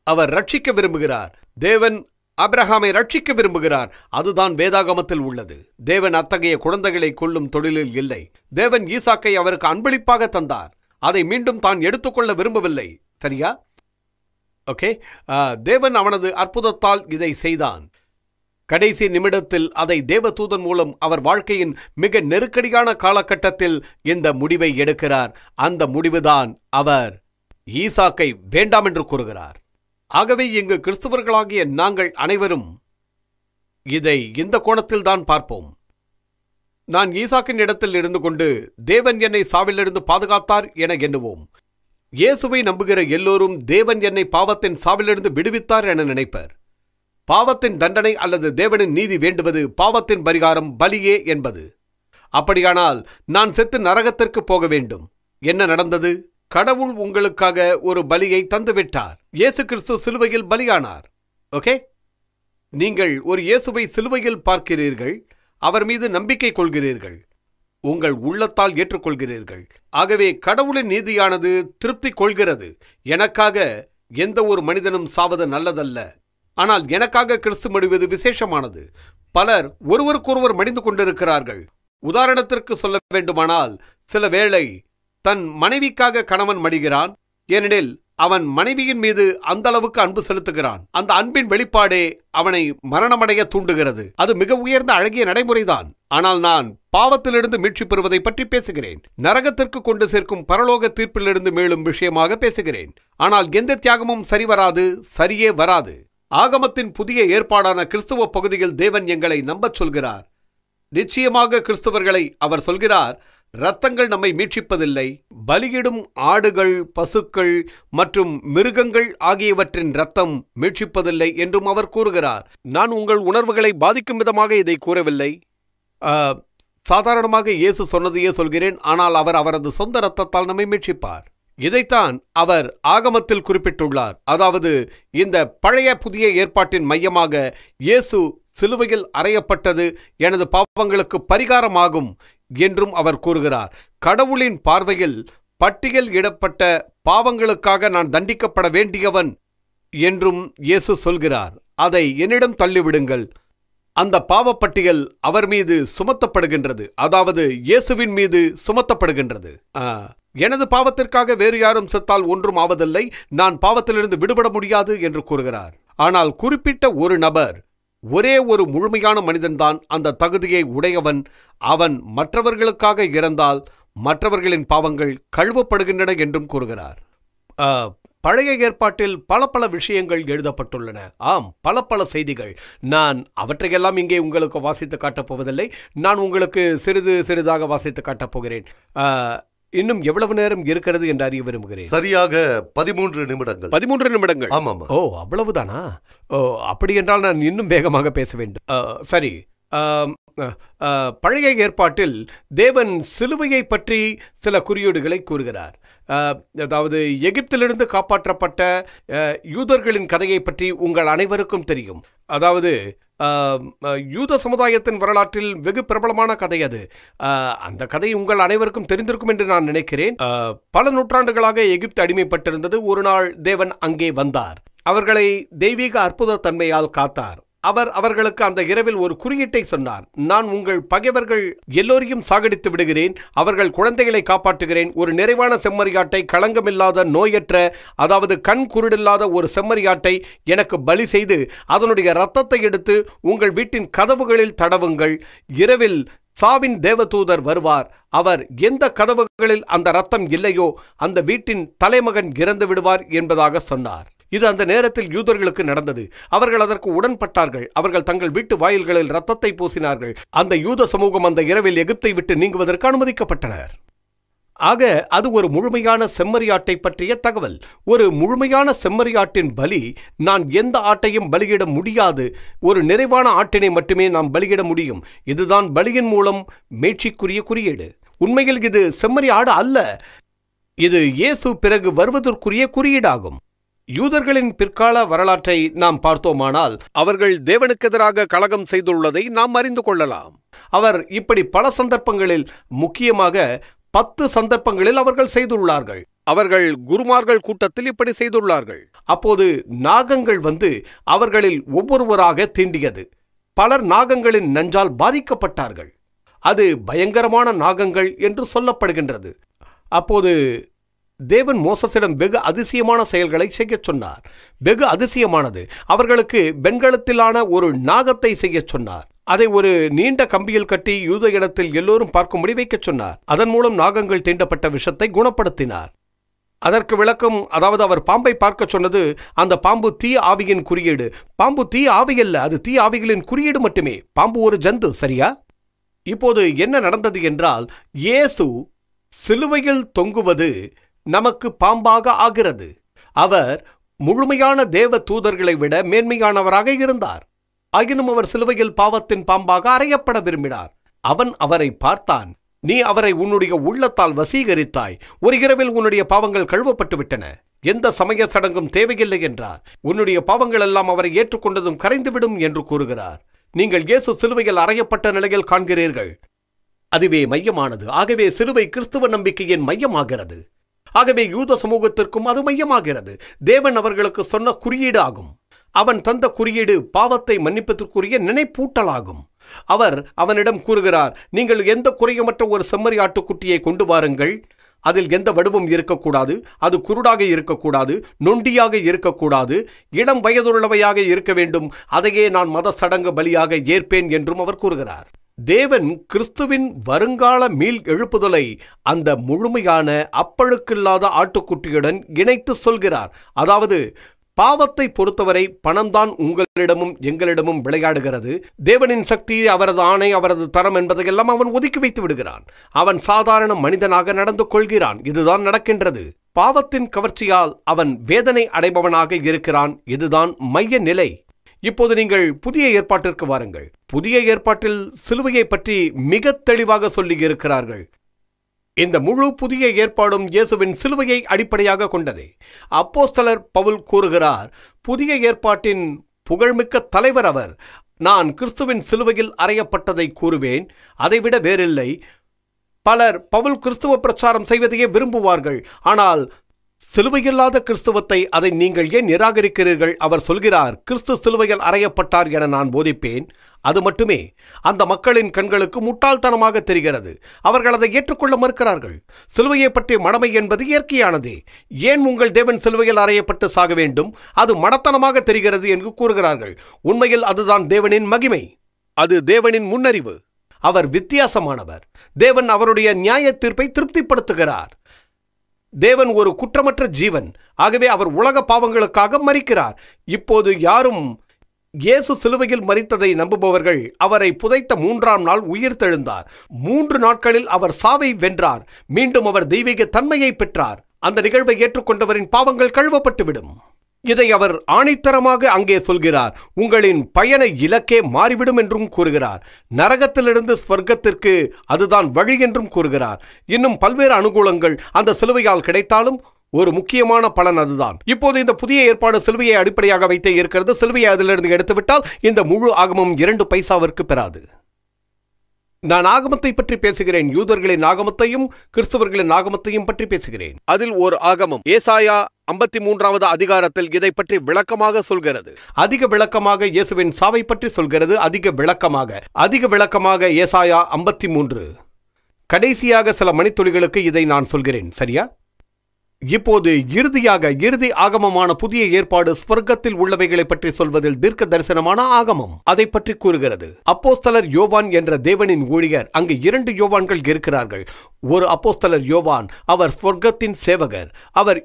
அவர் ரட்சிக்க விரும்புகிறார். தேவன் ஆபிரகாமை ரட்சிக்க விரும்புகிறார். அதுதான் வேதாகமத்தில் உள்ளது. தேவன் அத்தகைய குழந்தைகளை கொல்லும் தொழிலில் இல்லை. தேவன் ஈசாக்கை அவருக்கு அன்பளிப்பாக தந்தார். அதை மீண்டும் தான் எடுத்துக்கொள்ள விரும்பவில்லை. சரியா? ஓகே. தேவன் அவனது அற்புதத்தால் இதை செய்தான். கடைசி நிமிடத்தில் அதை தேவதூதன் மூலம் அவர் வாழ்க்கையின் மிக நெருக்கடியான காலகட்டத்தில் இந்த முடிவை எடுக்கிறார். அந்த முடிவுதான் அவர் ஈசாக்கை வேண்டாம் என்று கூறுகிறார். ஆகவே இங்கு கிறிஸ்தவர்களாகிய நாங்கள் அனைவரும் இதை இந்த கோணத்தில் தான் பார்ப்போம். நான் ஈசாக்கின் இடத்தில் இருந்து கொண்டு தேவன் என்னை சாவிலிருந்து பாதுகாத்தார் என எண்ணுவோம். இயேசுவை நம்புகிற எல்லோரும் தேவன் என்னை பாவத்தின் சாவிலிருந்து விடுவித்தார் என நினைப்பர். பாவத்தின் தண்டனை அல்லது தேவனின் நீதி வேண்டுவது பாவத்தின் பரிகாரம் பலியே என்பது. அப்படியானால் நான் செத்து நரகத்திற்கு போக வேண்டும். என்ன நடந்தது? கடவுள் உங்களுக்காக ஒரு பலியை தந்துவிட்டார். இயேசு கிறிஸ்து சிலுவையில் பலியானார். ஓகே, நீங்கள் ஒரு இயேசுவை சிலுவையில் பார்க்கிறீர்கள். அவர் மீது நம்பிக்கை கொள்கிறீர்கள். உங்கள் உள்ளத்தால் ஏற்றுக்கொள்கிறீர்கள். ஆகவே கடவுளின் நீதியானது திருப்தி கொள்கிறது. எனக்காக எந்த ஒரு மனிதனும் சாவது நல்லதல்ல. ஆனால் எனக்காக கிறிஸ்து மடிவது விசேஷமானது. பலர் ஒருவருக்கொருவர் மடிந்து கொண்டிருக்கிறார்கள். உதாரணத்திற்கு சொல்ல வேண்டுமானால், சில வேளை தன் மனைவிக்காக கணவன் மடிகிறான். ஏனெனில் அவன் மனைவியின் மீது அந்த அளவுக்கு அன்பு செலுத்துகிறான். அந்த அன்பின் வெளிப்பாடே அவனை மரணமடைய தூண்டுகிறது. அது மிக உயர்ந்த அழகிய நடைமுறைதான். ஆனால் நான் பாவத்திலிருந்து மீட்சி பெறுவதை பற்றி பேசுகிறேன். நரகத்திற்கு கொண்டு சேர்க்கும் பரலோக தீர்ப்பிலிருந்து மேலும் விஷயமாக பேசுகிறேன். ஆனால் எந்த தியாகமும் சரிவராது, சரியே வராது. ஆகமத்தின் புதிய ஏற்பாடான கிறிஸ்துவ பகுதியில் தேவன் எங்களை நம்பச் சொல்கிறார். நிச்சயமாக கிறிஸ்தவர்களை அவர் சொல்கிறார், இரத்தங்கள் நம்மை மீட்சிப்பதில்லை. பலியிடும் ஆடுகள், பசுக்கள் மற்றும் மிருகங்கள் ஆகியவற்றின் இரத்தம் மீட்சிப்பதில்லை என்றும் அவர் கூறுகிறார். நான் உங்கள் உணர்வுகளை பாதிக்கும் விதமாக இதை கூறவில்லை. சாதாரணமாக இயேசு சொன்னதையே சொல்கிறேன். ஆனால் அவர் அவரது சொந்த இரத்தத்தால் நம்மை மீட்சிப்பார். இதைத்தான் அவர் ஆகமத்தில் குறிப்பிட்டுள்ளார். அதாவது இந்த பழைய புதிய ஏற்பாட்டின் மையமாக இயேசு சிலுவையில் அறையப்பட்டது எனது பாவங்களுக்கு பரிகாரமாகும் என்றும் அவர் கூறுகிறார். கடவுளின் பார்வையில் பட்டியல் இடப்பட்ட பாவங்களுக்காக நான் தண்டிக்கப்பட வேண்டியவன் என்றும் இயேசு சொல்கிறார். அதை என்னிடம் தள்ளிவிடுங்கள். அந்த பாவப்பட்டியல் அவர் மீது சுமத்தப்படுகின்றது. அதாவது இயேசுவின் மீது சுமத்தப்படுகின்றது. எனது பாவத்திற்காக வேறு யாரும் செத்தால் ஒன்றும் ஆவதில்லை. நான் பாவத்திலிருந்து விடுபட முடியாது என்று கூறுகிறார். ஆனால் குறிப்பிட்ட ஒரு நபர், ஒரே ஒரு முழுமையான மனிதன்தான் அந்த தகுதியை உடையவன். அவன் மற்றவர்களுக்காக இறந்தால் மற்றவர்களின் பாவங்கள் கழுவப்படுகின்றன என்றும் கூறுகிறார். பழைய ஏற்பாட்டில் பல விஷயங்கள் எழுதப்பட்டுள்ளன. ஆம், பல செய்திகள். நான் அவற்றையெல்லாம் இங்கே உங்களுக்கு வாசித்து காட்டப் போவதில்லை. நான் உங்களுக்கு சிறிதாக வாசித்து காட்டப் போகிறேன். இன்னும் எவ்வளவு நேரம் இருக்கிறது என்று அறிய விரும்புகிறேன். சரியாக 13 நிமிடங்கள். 13 நிமிடங்கள். ஆமாம். ஓ, அவ்வளவுதானா? ஓ, அப்படி என்றால் நான் இன்னும் வேகமாக பேச வேண்டும். சரி, ஆம், அ, அ, பழைய ஏற்பாட்டில் தேவன் சிலுவையை பற்றி சில குறியீடுகளை கூறுகிறார். அ, அதாவது எகிப்திலிருந்து காப்பாற்றப்பட்ட யூதர்களின் கதையை பற்றி உங்கள் அனைவருக்கும் தெரியும். அதாவது யூத சமுதாயத்தின் வரலாற்றில் வெகு பிரபலமான கதை அது. அந்த கதை உங்கள் அனைவருக்கும் தெரிந்திருக்கும் என்று நான் நினைக்கிறேன். பல நூற்றாண்டுகளாக எகிப்து அடிமைப்பட்டிருந்தது. ஒரு நாள் தேவன் அங்கே வந்தார். அவர்களை தெய்வீக அற்புத தன்மையால் காத்தார். அவர் அவர்களுக்கு அந்த இரவில் ஒரு குறியீட்டை சொன்னார். நான் உங்கள் பகைவர்கள் எல்லோரையும் சாகடித்து விடுகிறேன், அவர்கள் குழந்தைகளை காப்பாற்றுகிறேன். ஒரு நிறைவான செம்மறியாட்டை, களங்கமில்லாத நோயற்ற, அதாவது கண் குருடில்லாத ஒரு செம்மறியாட்டை எனக்கு பலி செய்து அதனுடைய இரத்தத்தை எடுத்து உங்கள் வீட்டின் கதவுகளில் தடவுங்கள். இரவில் சாவின் தேவதூதர் வருவார். அவர் எந்த கதவுகளில் அந்த இரத்தம் இல்லையோ அந்த வீட்டின் தலைமகன் இறந்து விடுவார் என்பதாக சொன்னார். இது அந்த நேரத்தில் யூதர்களுக்கு நடந்தது. அவர்கள் அதற்கு உடன்பட்டார்கள். அவர்கள் தங்கள் வீட்டு வாயில்களில் இரத்தத்தை பூசினார்கள். அந்த யூத சமூகம் அந்த இரவில் எகிப்தை விட்டு நீங்குவதற்கு அனுமதிக்கப்பட்டனர். ஆக அது ஒரு முழுமையான செம்மறியாட்டை பற்றிய தகவல். ஒரு முழுமையான செம்மறியாட்டின் பலி, நான் எந்த ஆட்டையும் பலியிட முடியாது, ஒரு நிறைவான ஆட்டினை மட்டுமே நாம் பலியிட முடியும். இதுதான் பலியின் மூலம் மீட்சிக்குரிய குறியீடு. உண்மையில் இது செம்மறி ஆடு அல்ல, இது இயேசு பிறகு வருவதற்குரிய குறியீடாகும். யூதர்களின் பிற்கால வரலாற்றை நாம் பார்த்தோமானால் அவர்கள் தேவனுக்கு எதிராக கலகம் செய்துள்ளதை நாம் அறிந்து கொள்ளலாம். அவர் இப்படி பல சந்தர்ப்பங்களில், முக்கியமாக 10 சந்தர்ப்பங்களில் அவர்கள் செய்துள்ளார்கள். அவர்கள் குருமார்கள் கூட்டத்தில் இப்படி செய்துள்ளார்கள். அப்போது நாகங்கள் வந்து அவர்களில் ஒவ்வொருவராக தீண்டியது. பலர் நாகங்களின் நஞ்சால் பாதிக்கப்பட்டார்கள். அது பயங்கரமான நாகங்கள் என்று சொல்லப்படுகின்றது. அப்போது தேவன் மோசஸிடம் வெகு அதிசயமான செயல்களை செய்ய சொன்னார். வெகு அதிசயமானது. அவர்களுக்கு வெண்கலத்திலான ஒரு நாகத்தை செய்ய சொன்னார். அதை ஒரு நீண்ட கம்பியில் கட்டி யூத இடத்தில் எல்லோரும் பார்க்கும்படி வைக்க சொன்னார். அதன் மூலம் நாகங்கள் தீண்டப்பட்ட விஷத்தை குணப்படுத்தினார். அதற்கு விளக்கம், அதாவது அவர் பாம்பை பார்க்க சொன்னது, அந்த பாம்பு தீ ஆவியின் குறியீடு. பாம்பு தீ ஆவி அல்ல, அது தீ ஆவிகளின் குறியீடு மட்டுமே. பாம்பு ஒரு ஜந்து, சரியா? இப்போது என்ன நடந்தது என்றால், இயேசு சிலுவையில் தொங்குவது நமக்கு பாம்பாக ஆகிறது. அவர் முழுமையான தேவ தூதர்களை விட மேன்மையானவராக இருந்தார். ஆயினும் அவர் சிலுவையில் பாவத்தின் பாம்பாக அறையப்பட விரும்பினார். அவன் அவரை பார்த்தான். நீ அவரை உன்னுடைய உள்ளத்தால் வசீகரித்தாய். ஒரு இரவில் உன்னுடைய பாவங்கள் கழுவப்பட்டு விட்டன. எந்த சமய சடங்கும் தேவையில்லை என்றார். உன்னுடைய பாவங்கள் எல்லாம் அவரை ஏற்றுக்கொண்டதும் கரைந்துவிடும் என்று கூறுகிறார். நீங்கள் இயேசு சிலுவையில் அறையப்பட்ட நிலையில் காண்கிறீர்கள். அதுவே மையமானது. ஆகவே சிலுவை கிறிஸ்துவ நம்பிக்கையின் மையமாகிறது. ஆகவே யூத சமூகத்திற்கும் அது மையமாகிறது. தேவன் அவர்களுக்கு சொன்ன குறியீடு ஆகும். அவன் தந்த குறியீடு பாவத்தை மன்னிப்பதற்குரிய நினைப்பூட்டலாகும். அவர் அவனிடம் கூறுகிறார், நீங்கள் எந்த குறையுமற்ற ஒரு செம்மறி ஆட்டுக்குட்டியை கொண்டு வாருங்கள். அதில் எந்த வடுவும் இருக்கக்கூடாது. அது குருடாக இருக்கக்கூடாது, நொண்டியாக இருக்கக்கூடாது, இளம் வயதுள்ளவையாக இருக்க வேண்டும். அதையே நான் மத சடங்கு பலியாக ஏற்பேன் என்றும் அவர் கூறுகிறார். தேவன் கிறிஸ்துவின் வருங்கால மீள் எழுப்புதலை அந்த முழுமையான அப்பழுக்கில்லாத ஆட்டுக்குட்டியுடன் இணைத்து சொல்கிறார். அதாவது பாவத்தை பொறுத்தவரை பணம்தான் உங்களிடமும் எங்களிடமும் விளையாடுகிறது. தேவனின் சக்தி, அவரது ஆணை, அவரது தரம் என்பதையெல்லாம் அவன் ஒதுக்கி வைத்து விடுகிறான். அவன் சாதாரண மனிதனாக நடந்து கொள்கிறான். இதுதான் நடக்கின்றது. பாவத்தின் கவர்ச்சியால் அவன் வேதனை அடைபவனாக இருக்கிறான். இதுதான் மைய நிலை. இப்போது நீங்கள் புதிய ஏற்பாட்டிற்கு வாருங்கள். புதிய ஏற்பாட்டில் சிலுவையை பற்றி மிக தெளிவாக சொல்லி இருக்கிறார்கள். இந்த முழு புதிய ஏற்பாடும் இயேசுவின் சிலுவையை அடிப்படையாக கொண்டதே. அப்போஸ்தலர் பவுல் கூறுகிறார், புதிய ஏற்பாட்டின் புகழ்மிக்க தலைவர் அவர். நான் கிறிஸ்துவின் சிலுவையில் அறையப்பட்டதை கூறுவேன், அதைவிட வேறில்லை. பலர் பவுல் கிறிஸ்துவ பிரச்சாரம் செய்வதையே விரும்புவார்கள். ஆனால் சிலுவையில்லாத கிறிஸ்துவத்தை அதை நீங்கள் ஏன் நிராகரிக்கிறீர்கள்? அவர் சொல்கிறார், கிறிஸ்து சிலுவையில் அறையப்பட்டார் என நான் போதிப்பேன். அது மட்டுமே அந்த மக்களின் கண்களுக்கு முட்டாள்தனமாக தெரிகிறது. அவர்கள் அதை ஏற்றுக்கொள்ள மறுக்கிறார்கள். சிலுவையை பற்றிய மடமை என்பது இயற்கையானதே. ஏன் உங்கள் தேவன் சிலுவையில் அறையப்பட்டு சாக வேண்டும்? அது மடத்தனமாக தெரிகிறது என்று கூறுகிறார்கள். உண்மையில் அதுதான் தேவனின் மகிமை. அது தேவனின் முன்னறிவு. அவர் வித்தியாசமானவர். தேவன் அவருடைய நியாய தீர்ப்பை திருப்திப்படுத்துகிறார். தேவன் ஒரு குற்றமற்ற ஜீவன். ஆகவே அவர் உலக பாவங்களுக்காக மரிக்கிறார். இப்போது யாரும் இயேசு சிலுவையில் மரித்ததை நம்புபவர்கள் அவரை புதைத்த 3ஆம் நாள் உயிர்த்தெழுந்தார். 3 நாட்களில் அவர் சாவை வென்றார். மீண்டும் அவர் தெய்வீக தன்மையை பெற்றார். அந்த நிகழ்வை ஏற்றுக்கொண்டவரின் பாவங்கள் கழுவப்பட்டுவிடும். இதை அவர் ஆணித்தரமாக அங்கே சொல்கிறார். உங்களின் பயண இலக்கே மாறிவிடும் என்றும் கூறுகிறார். நரகத்திலிருந்து ஸ்வர்க்கத்திற்கு அதுதான் வழி என்றும் கூறுகிறார். இன்னும் பல்வேறு அனுகூலங்கள் அந்த சிலுவையால் கிடைத்தாலும் ஒரு முக்கியமான பலன் அதுதான். இப்போது இந்த புதிய ஏற்பாடு சிலுவையை அடிப்படையாக வைத்தே இருக்கிறது. சிலுவையை அதிலிருந்து எடுத்துவிட்டால் இந்த முழு ஆகமம் 2 பைசாவிற்கு பெறாது. நான் ஆகமத்தை பற்றி பேசுகிறேன். யூதர்களின் ஆகமத்தையும் கிறிஸ்தவர்களின் ஆகமத்தையும் பற்றி பேசுகிறேன். அதில் ஒரு ஆகமம் ஏசாயா 53வது அதிகாரத்தில் இதை பற்றி விளக்கமாக சொல்கிறது. அதிக விளக்கமாக இயேசுவின் சாவை பற்றி சொல்கிறது. அதிக விளக்கமாக ஏசாயா 53. கடைசியாக சில மணித்துளிகளுக்கு இதை நான் சொல்கிறேன். சரியா? இப்போது இறுதி ஆகமமான புதிய ஏற்பாடு ஸ்வர்க்கத்தில் உள்ளவைகளை பற்றி சொல்வதில் தீர்க்க தரிசனமான ஆகமம் அதை பற்றி கூறுகிறது. அப்போஸ்தலர் யோவான் என்ற தேவனின் ஊழியர், அங்கு 2 யோவான்கள் இருக்கிறார்கள். ஒரு அப்போஸ்தலர் யோவான், அவர் ஸ்வர்க்கத்தின் சேவகர். அவர்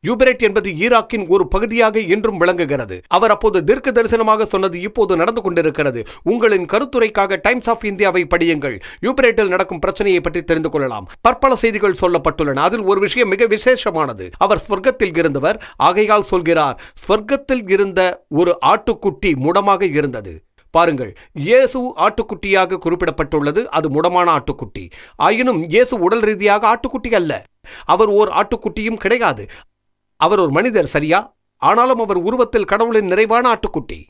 யூபரேட் என்பது ஈராக்கின் ஒரு பகுதியாக இன்றும் விளங்குகிறது. அவர் அப்போது தீர்க்க தரிசனமாக சொன்னது இப்போது நடந்து கொண்டிருக்கிறது. உங்களின் கருத்துரைக்காக டைம்ஸ் ஆஃப் இந்தியாவை படியுங்கள். யூபரேட்டில் நடக்கும் பிரச்சனையை பற்றி தெரிந்து கொள்ளலாம். பற்பல செய்திகள் சொல்லப்பட்டுள்ளன. அதில் ஒரு விஷயம் மிக விசேஷமானது. அவர் ஸ்வர்க்கத்தில் இருந்தவர். ஆகையால் சொல்கிறார், ஸ்வர்க்கத்தில் இருந்த ஒரு ஆட்டுக்குட்டி முடமாக இருந்தது. பாருங்கள், இயேசு ஆட்டுக்குட்டியாக குறிப்பிடப்பட்டுள்ளது. அது முடமான ஆட்டுக்குட்டி. ஆயினும் இயேசு உடல் ரீதியாக ஆட்டுக்குட்டி அல்ல. அவர் ஓர் ஆட்டுக்குட்டியும் கிடையாது. அவர் ஒரு மனிதர், சரியா? ஆனாலும் அவர் உருவத்தில் கடவுளின் நிறைவான ஆட்டுக்குட்டி.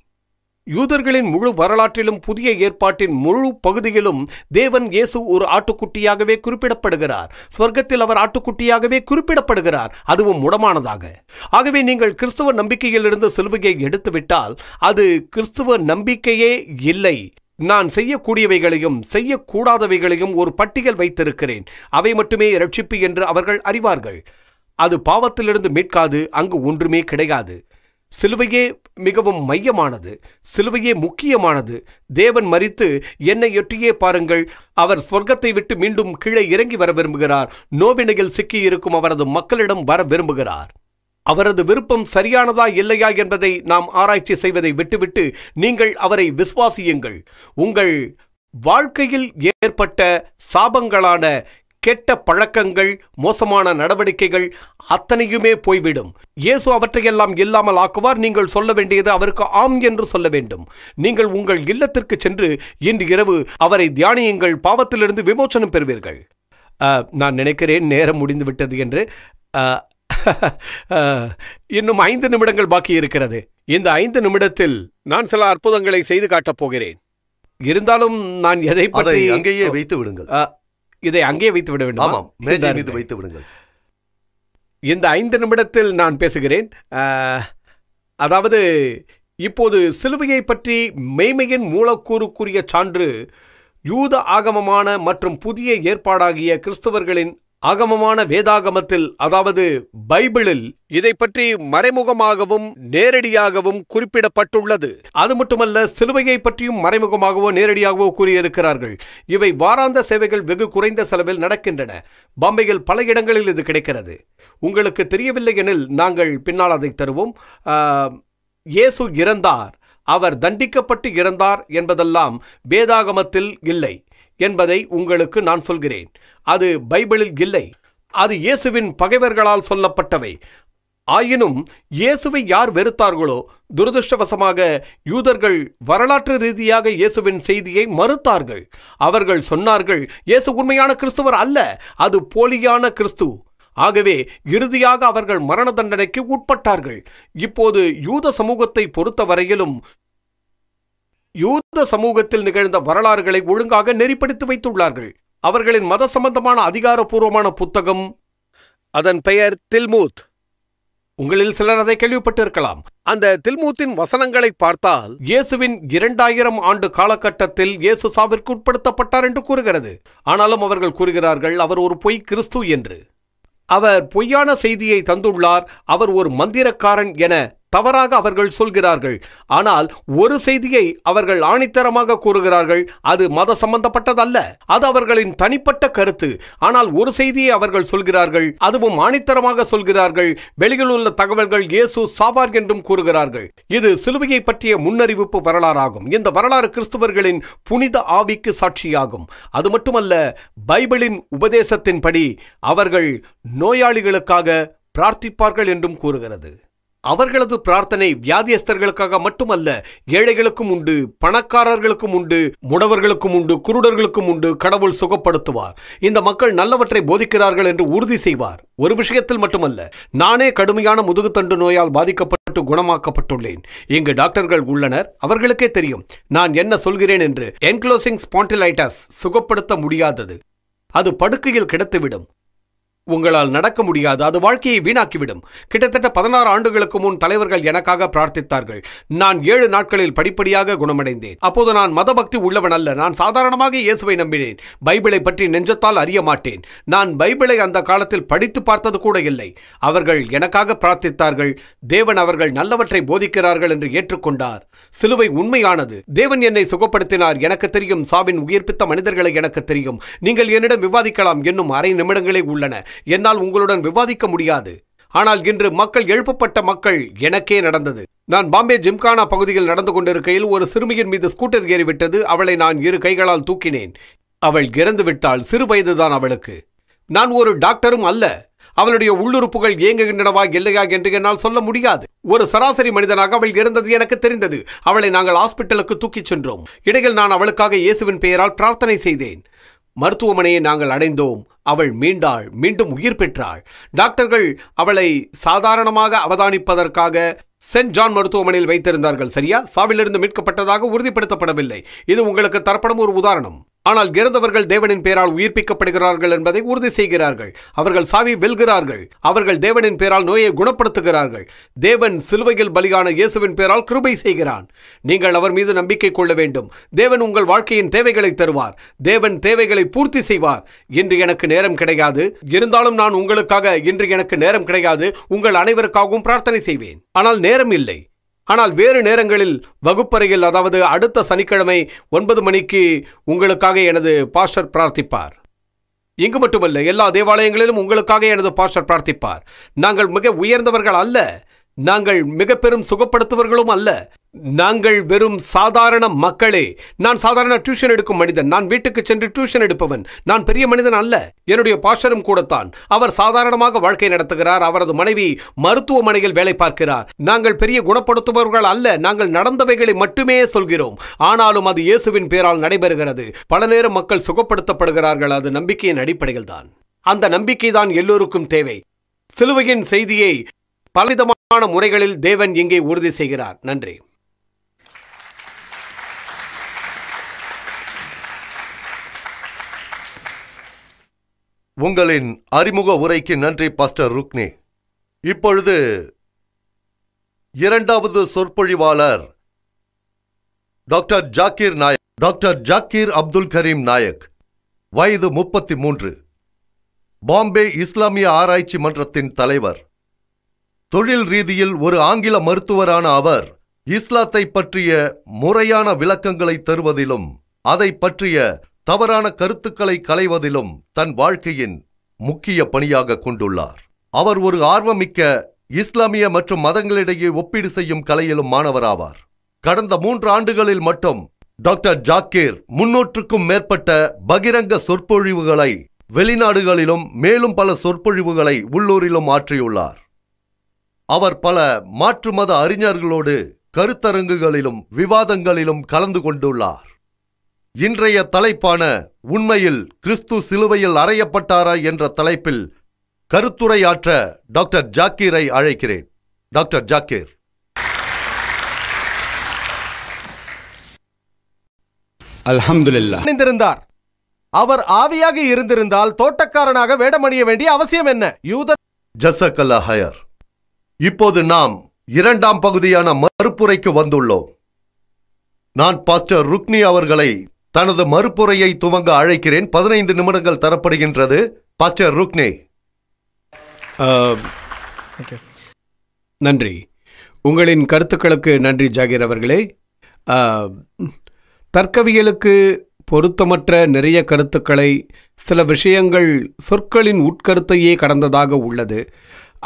யூதர்களின் முழு வரலாற்றிலும் புதிய ஏற்பாட்டின் முழு பகுதியிலும் தேவன் இயேசு ஒரு ஆட்டுக்குட்டியாகவே குறிப்பிடப்படுகிறார். ஸ்வர்க்கத்தில் அவர் ஆட்டுக்குட்டியாகவே குறிப்பிடப்படுகிறார், அதுவும் முடமானதாக. ஆகவே நீங்கள் கிறிஸ்துவ நம்பிக்கையிலிருந்து சிலுவையை எடுத்துவிட்டால் அது கிறிஸ்துவ நம்பிக்கையே இல்லை. நான் செய்யக்கூடியவைகளையும் செய்யக்கூடாதவைகளையும் ஒரு பட்டியல் வைத்திருக்கிறேன். அவை மட்டுமே இரட்சிப்பு என்று அவர்கள் அறிவார்கள். அது பாவத்திலிருந்து மீட்காது. அங்கு ஒன்றுமே கிடையாது. சிலுவையே மிகவும் மையமானது. சிலுவையே முக்கியமானது. தேவன் மரித்து என்னை ஒட்டியே பாருங்கள். அவர் ஸ்வர்க்கத்தை விட்டு மீண்டும் கீழே இறங்கி வர விரும்புகிறார். நோவினையில் சிக்கியிருக்கும் அவரது மக்களிடம் வர விரும்புகிறார். அவரது விருப்பம் சரியானதா இல்லையா என்பதை நாம் ஆராய்ச்சி செய்வதை விட்டுவிட்டு நீங்கள் அவரை விசுவாசியுங்கள். உங்கள் வாழ்க்கையில் ஏற்பட்ட சாபங்களான கெட்ட பழக்கங்கள், மோசமான நடவடிக்கைகள் அத்தனையுமே போய்விடும். இயேசு அவற்றையெல்லாம் இல்லாமல் ஆக்குவார். நீங்கள் சொல்ல வேண்டியது அவருக்கு ஆம் என்று சொல்ல வேண்டும். நீங்கள் உங்கள் இல்லத்திற்கு சென்று இன்று இரவு அவரை தியானியுங்கள். பாவத்திலிருந்து விமோசனம் பெறுவீர்கள். நான் நினைக்கிறேன் நேரம் முடிந்து விட்டது என்று. இன்னும் 5 நிமிடங்கள் பாக்கி இருக்கிறது. இந்த 5 நிமிடத்தில் நான் சில அற்புதங்களை செய்து காட்டப் போகிறேன். இருந்தாலும் நான் எதை பற்றி அங்கேயே வைத்து விடுங்கள். இதை அங்கே வைத்து விட வேண்டும். ஆமாம், மேஜை மீது வைத்து விடுங்கள். இந்த 5 நிமிடத்தில் நான் பேசுகிறேன். அதாவது இப்போது சிலுவையை பற்றி மெய்மையின் மூலக்கூறுக்குரிய சான்று யூத ஆகமமான மற்றும் புதிய ஏற்பாடாகிய கிறிஸ்தவர்களின் ஆகமமான வேதாகமத்தில், அதாவது பைபிளில் இதை பற்றி மறைமுகமாகவும் நேரடியாகவும் குறிப்பிடப்பட்டுள்ளது. அது மட்டுமல்ல, சிலுவையை பற்றியும் மறைமுகமாகவோ நேரடியாகவோ கூறியிருக்கிறார்கள். இவை வாராந்த சேவைகள் வெகு குறைந்த செலவில் நடக்கின்றன. பாம்பேயில் பல இடங்களில் இது கிடைக்கிறது. உங்களுக்கு தெரியவில்லை எனில் நாங்கள் பின்னால் அதை தருவோம். இயேசு இறந்தார், அவர் தண்டிக்கப்பட்டு இறந்தார் என்பதெல்லாம் வேதாகமத்தில் இல்லை என்பதை உங்களுக்கு நான் சொல்கிறேன். அது பைபிளில் இல்லை. அது இயேசுவின் பகைவர்களால் சொல்லப்பட்டவை. ஆயினும் இயேசுவை யார் வெறுத்தார்களோ, துரதிருஷ்டவசமாக யூதர்கள் வரலாற்று ரீதியாக இயேசுவின் செய்தியை மறுத்தார்கள். அவர்கள் சொன்னார்கள், இயேசு உண்மையான கிறிஸ்துவர் அல்ல, அது போலியான கிறிஸ்து. ஆகவே இறுதியாக அவர்கள் மரண தண்டனைக்கு உட்பட்டார்கள். இப்போது யூத சமூகத்தை பொறுத்தவரையிலும் யூத சமூகத்தில் நிகழ்ந்த வரலாறுகளை ஒழுங்காக நெறிப்படுத்தி வைத்துள்ளார்கள். அவர்களின் மத சம்பந்தமான அதிகாரப்பூர்வமான புத்தகம், அதன் பெயர் தில்மூத். உங்களில் சிலர் அதை கேள்விப்பட்டிருக்கலாம். அந்த தில்மூத்தின் வசனங்களை பார்த்தால் இயேசுவின் 2000 ஆண்டு காலகட்டத்தில் இயேசு சாவிற்கு உட்படுத்தப்பட்டார் என்று கூறுகிறது. ஆனாலும் அவர்கள் கூறுகிறார்கள் அவர் ஒரு பொய் கிறிஸ்து என்று. அவர் பொய்யான செய்தியை தந்துள்ளார். அவர் ஒரு மந்திரக்காரன் என தவறாக அவர்கள் சொல்கிறார்கள். ஆனால் ஒரு செய்தியை அவர்கள் ஆணித்தரமாக கூறுகிறார்கள். அது மத சம்பந்தப்பட்டதல்ல, அது அவர்களின் தனிப்பட்ட கருத்து. ஆனால் ஒரு செய்தியை அவர்கள் சொல்கிறார்கள், அதுவும் ஆணித்தரமாக சொல்கிறார்கள். வெளியில் உள்ள தகவல்கள் இயேசு சாவார் என்றும் கூறுகிறார்கள். இது சிலுவையை பற்றிய முன்னறிவிப்பு வரலாறாகும். இந்த வரலாறு கிறிஸ்தவர்களின் புனித ஆவிக்கு சாட்சியாகும். அது மட்டுமல்ல, பைபிளின் உபதேசத்தின்படி அவர்கள் நோயாளிகளுக்காக பிரார்த்திப்பார்கள் என்றும் கூறுகிறது. அவர்களது பிரார்த்தனை வியாதியஸ்தர்களுக்காக மட்டுமல்ல, ஏழைகளுக்கும் உண்டு, பணக்காரர்களுக்கும் உண்டு, முடவர்களுக்கும் உண்டு, குருடர்களுக்கும் உண்டு. கடவுள் சுகப்படுத்துவார். இந்த மக்கள் நல்லவற்றை போதிக்கிறார்கள் என்று உறுதி செய்வார். ஒரு விஷயத்தில் மட்டுமல்ல, நானே கடுமையான முதுகுத்தண்டு நோயால் பாதிக்கப்பட்டு குணமாக்கப்பட்டுள்ளேன். இங்கு டாக்டர்கள் உள்ளனர். அவர்களுக்கே தெரியும் நான் என்ன சொல்கிறேன் என்று. என்க்ளோசிங் ஸ்பாண்டிலைட்டிஸ் சுகப்படுத்த முடியாதது. அது படுக்கையில் கிடத்துவிடும். உங்களால் நடக்க முடியாது. அது வாழ்க்கையை வீணாக்கிவிடும். கிட்டத்தட்ட 16 ஆண்டுகளுக்கு முன் தலைவர்கள் எனக்காக பிரார்த்தித்தார்கள். நான் 7 நாட்களில் படிப்படியாக குணமடைந்தேன். அப்போது நான் மதபக்தி உள்ளவன் அல்ல. நான் சாதாரணமாக இயேசுவை நம்பினேன். பைபிளை பற்றி நெஞ்சத்தால் அறிய மாட்டேன். நான் பைபிளை அந்த காலத்தில் படித்து பார்த்தது கூட இல்லை. அவர்கள் எனக்காக பிரார்த்தித்தார்கள். தேவன் அவர்கள் நல்லவற்றை போதிக்கிறார்கள் என்று ஏற்றுக்கொண்டார். சிலுவை உண்மையானது. தேவன் என்னை சுகப்படுத்தினார். எனக்கு தெரியும். சாவின் உயிர்ப்பித்த மனிதர்களை எனக்கு தெரியும். நீங்கள் என்னிடம் விவாதிக்கலாம். இன்னும் அரை நிமிடங்களே உள்ளன. என்னால் உங்களுடன் விவாதிக்க முடியாது. ஆனால் இன்று மக்கள் எழுப்பப்பட்ட மக்கள் எனக்கே நடந்தது. நான் பாம்பே ஜிம்கானா பகுதியில் நடந்து கொண்டிருக்கையில் ஒரு சிறுமியின் மீது ஸ்கூட்டர் ஏறிவிட்டது. அவளை நான் 2 கைகளால் தூக்கினேன். அவள் இறந்து விட்டாள். சிறு வயதுதான் அவளுக்கு. நான் ஒரு டாக்டரும் அல்ல. அவளுடைய உள்ளுறுப்புகள் இயங்குகின்றனவா இல்லையா என்று என்னால் சொல்ல முடியாது. ஒரு சராசரி மனிதனாக அவள் இறந்தது எனக்கு தெரிந்தது. அவளை நாங்கள் ஹாஸ்பிட்டலுக்கு தூக்கிச் சென்றோம். இடையில் நான் அவளுக்காக இயேசுவின் பெயரால் பிரார்த்தனை செய்தேன். மருத்துவமனையை நாங்கள் அடைந்தோம். அவள் மீண்டாள். மீண்டும் உயிர் பெற்றாள். டாக்டர்கள் அவளை சாதாரணமாக அவதானிப்பதற்காக சென்ட் ஜான் மருத்துவமனையில் வைத்திருந்தார்கள். சரியா? சாவிலிருந்து மீட்கப்பட்டதாக உறுதிப்படுத்தப்படவில்லை. இது உங்களுக்கு தரப்படும் ஒரு உதாரணம். ஆனால் இறந்தவர்கள் தேவனின் பெயரால் உயிர்ப்பிக்கப்படுகிறார்கள் என்பதை உறுதி செய்கிறார்கள். அவர்கள் சாவி வெல்கிறார்கள். அவர்கள் தேவனின் பெயரால் நோயை குணப்படுத்துகிறார்கள். தேவன் சிலுவையில் பலியான இயேசுவின் பெயரால் கிருபை செய்கிறான். நீங்கள் அவர் மீது நம்பிக்கை கொள்ள வேண்டும். தேவன் உங்கள் வாழ்க்கையின் தேவைகளை தருவார். தேவன் தேவைகளை பூர்த்தி செய்வார். இன்று எனக்கு நேரம் கிடையாது. இருந்தாலும் நான் உங்களுக்காக இன்று எனக்கு நேரம் கிடையாது. உங்கள் அனைவருக்காகவும் பிரார்த்தனை செய்வேன். ஆனால் நேரம் இல்லை. ஆனால் வேறு நேரங்களில் வகுப்பறையில், அதாவது அடுத்த சனிக்கிழமை 9 மணிக்கு உங்களுக்காக எனது பாஸ்டர் பிரார்த்திப்பார். இங்கு மட்டுமல்ல, எல்லா தேவாலயங்களிலும் உங்களுக்காக எனது பாஸ்டர் பிரார்த்திப்பார். நாங்கள் மிக உயர்ந்தவர்கள் அல்ல. நாங்கள் மிக பெரும் சுகப்படுத்துவர்களும் அல்ல. நாங்கள் வெறும் சாதாரண மக்களே. நான் சாதாரண டியூஷன் எடுக்கும் மனிதன். நான் வீட்டுக்கு சென்று டியூஷன் எடுப்பவன். நான் பெரிய மனிதன் அல்ல. என்னுடைய பாஸ்டரும் கூடத்தான். அவர் சாதாரணமாக வாழ்க்கை நடத்துகிறார். அவரது மனைவி மருத்துவமனையில் வேலை பார்க்கிறார். நாங்கள் பெரிய குணப்படுத்துபவர்கள் அல்ல. நாங்கள் நடந்தவைகளை மட்டுமே சொல்கிறோம். ஆனாலும் அது இயேசுவின் பெயரால் நடைபெறுகிறது. பல நேரம் மக்கள் சுகப்படுத்தப்படுகிறார்கள். அது நம்பிக்கையின் அடிப்படையில் தான். அந்த நம்பிக்கை தான் எல்லோருக்கும் தேவை. சிலுவையின் செய்தியை பலவிதமான முறைகளில் தேவன் இங்கே உறுதி செய்கிறார். நன்றி. உங்களின் அறிமுக உரைக்கு நன்றி பாஸ்டர் ருக்னி. இப்பொழுது 2வது சொற்பொழிவாளர் டாக்டர் ஜாக்கீர் நாயக். டாக்டர் ஜாக்கீர் அப்துல் கரீம் நாயக், வயது 33, பாம்பே இஸ்லாமிய ஆராய்ச்சி மன்றத்தின் தலைவர். தொழில் ரீதியில் ஒரு ஆங்கில மருத்துவரான அவர் இஸ்லாத்தை பற்றிய முறையான விளக்கங்களை தருவதிலும் அதை பற்றிய தவறான கருத்துக்களை களைவதிலும் தன் வாழ்க்கையின் முக்கிய பணியாக கொண்டுள்ளார். அவர் ஒரு ஆர்வமிக்க இஸ்லாமிய மற்றும் மதங்களிடையே ஒப்பீடு செய்யும் கலையிலும் மாணவராவார். கடந்த 3 ஆண்டுகளில் மட்டும் டாக்டர் ஜாக்கீர் 300க்கும் மேற்பட்ட பகிரங்க சொற்பொழிவுகளை வெளிநாடுகளிலும் மேலும் பல சொற்பொழிவுகளை உள்ளூரிலும் ஆற்றியுள்ளார். அவர் பல மாற்று மத அறிஞர்களோடு கருத்தரங்குகளிலும் விவாதங்களிலும் கலந்து கொண்டுள்ளார். இன்றைய தலைப்பான உண்மையில் கிறிஸ்து சிலுவையில் அறையப்பட்டாரா என்ற தலைப்பில் கருத்துரையாற்ற டாக்டர் ஜாக்கீரை அழைக்கிறேன். டாக்டர் ஜாக்கீர். அல்ஹம்துலில்லாஹ். அணிந்திருந்தார். அவர் ஆவியாக இருந்திருந்தால் தோட்டக்காரனாக வேடமணிய வேண்டிய அவசியம் என்ன? யூதர். ஜஸக்கல்லா ஹயர். இப்போது நாம் 2ஆம் பகுதியான மறுப்புரைக்கு வந்துள்ளோம். நான் பாஸ்டர் ருக்னி அவர்களை தனது மறுப்புரையை துவங்க அழைக்கிறேன். 15 நிமிடங்கள் தரப்படுகின்றது. பாஸ்டர் ருக்னி. நன்றி. உங்களின் கருத்துக்களுக்கு நன்றி ஜாகீர் அவர்களே. தர்க்கவியலுக்கு பொருத்தமற்ற நிறைய கருத்துக்களை, சில விஷயங்கள் சொற்களின் உட்கருத்தையே கடந்ததாக உள்ளது.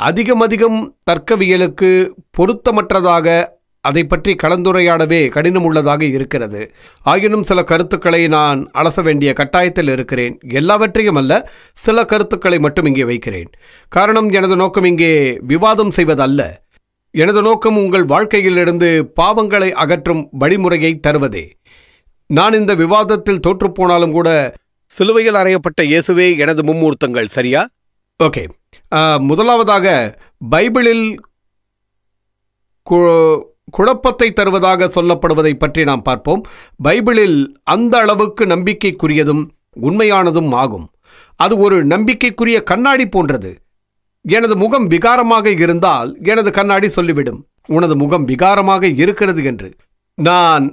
அதிகம் தர்க்கவியலுக்கு பொருத்தமற்றதாக அதை பற்றி கலந்துரையாடவே கடினம் உள்ளதாக இருக்கிறது. ஆயினும் சில கருத்துக்களை நான் அலச வேண்டிய கட்டாயத்தில் இருக்கிறேன். எல்லாவற்றையும் அல்ல, சில கருத்துக்களை மட்டும் இங்கே வைக்கிறேன். காரணம், எனது நோக்கம் இங்கே விவாதம் செய்வதல்ல. எனது நோக்கம் உங்கள் வாழ்க்கையிலிருந்து பாவங்களை அகற்றும் வழிமுறையை தருவதே. நான் இந்த விவாதத்தில் தோற்றுப்போனாலும் கூட சிலுவையில் அறையப்பட்ட இயேசுவே எனது மும்மூர்த்தங்கள், சரியா? ஓகே. முதலாவதாக பைபிளில் குழப்பத்தை தருவதாக சொல்லப்படுவதை பற்றி நாம் பார்ப்போம். பைபிளில் அந்த அளவுக்கு நம்பிக்கைக்குரியதும் உண்மையானதும் ஆகும். அது ஒரு நம்பிக்கைக்குரிய கண்ணாடி போன்றது. எனது முகம் விகாரமாக இருந்தால் எனது கண்ணாடி சொல்லிவிடும், உனது முகம் விகாரமாக இருக்கிறது என்று. நான்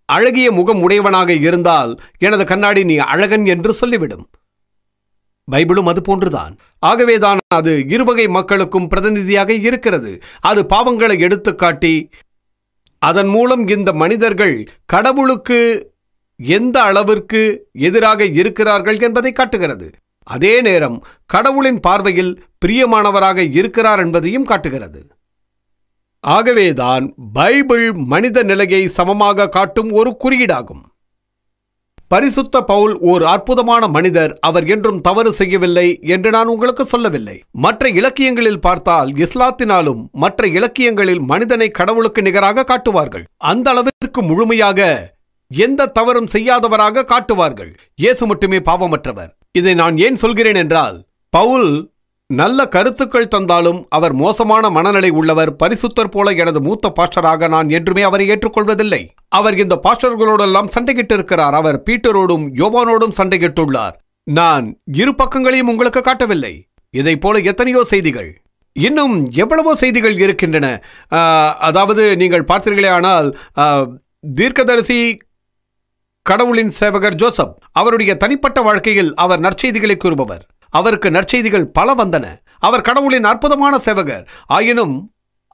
அழகிய முகம் உடையவனாக இருந்தால் எனது கண்ணாடி நீ அழகன் என்று சொல்லிவிடும். பைபிளும் அது போன்றுதான். ஆகவேதான் அது இருவகை மக்களுக்கும் பிரதிநிதியாக இருக்கிறது. அது பாவங்களை எடுத்துக்காட்டி அதன் மூலம் இந்த மனிதர்கள் கடவுளுக்கு எந்த அளவிற்கு எதிராக இருக்கிறார்கள் என்பதை காட்டுகிறது. அதே நேரம் கடவுளின் பார்வையில் பிரியமானவராக இருக்கிறார் என்பதையும் காட்டுகிறது. ஆகவேதான் பைபிள் மனித நிலையை சமமாக காட்டும் ஒரு குறியீடாகும். பரிசுத்த பவுல் ஓர் அற்புதமான மனிதர். அவர் என்றும் தவறு செய்யவில்லை என்று நான் உங்களுக்கு சொல்லவில்லை. மற்ற இலக்கியங்களில் பார்த்தால் இஸ்லாத்தினாலும் மற்ற இலக்கியங்களில் மனிதனை கடவுளுக்கு நிகராக காட்டுவார்கள். அந்த அளவிற்கு முழுமையாக எந்த தவறும் செய்யாதவராக காட்டுவார்கள். இயேசு மட்டுமே பாவமற்றவர். இதை நான் ஏன் சொல்கிறேன் என்றால், பவுல் நல்ல கருத்துக்கள் தந்தாலும் அவர் மோசமான மனநிலை உள்ளவர். பரிசுத்தர் போல எனது மூத்த பாஸ்டராக நான் என்றுமே அவரை ஏற்றுக்கொள்வதில்லை. அவர் இந்த பாஸ்டர்களோடெல்லாம் சண்டையிட்டு இருக்கிறார். அவர் பீட்டரோடும் யோவானோடும் சண்டையிட்டுள்ளார். நான் இரு பக்கங்களையும் உங்களுக்கு காட்டவில்லை. இதை போல எத்தனையோ செய்திகள், இன்னும் எவ்வளவோ செய்திகள் இருக்கின்றன. அதாவது நீங்கள் பார்த்தீர்களே ஆனால் தீர்க்கதரிசி கடவுளின் சேவகர் ஜோசப், அவருடைய தனிப்பட்ட வாழ்க்கையில் அவர் நற்செய்திகளை கூறுபவர். அவருக்கு நற்செய்திகள் பல வந்தன. அவர் கடவுளின் அற்புதமான சேவகர். ஆயினும்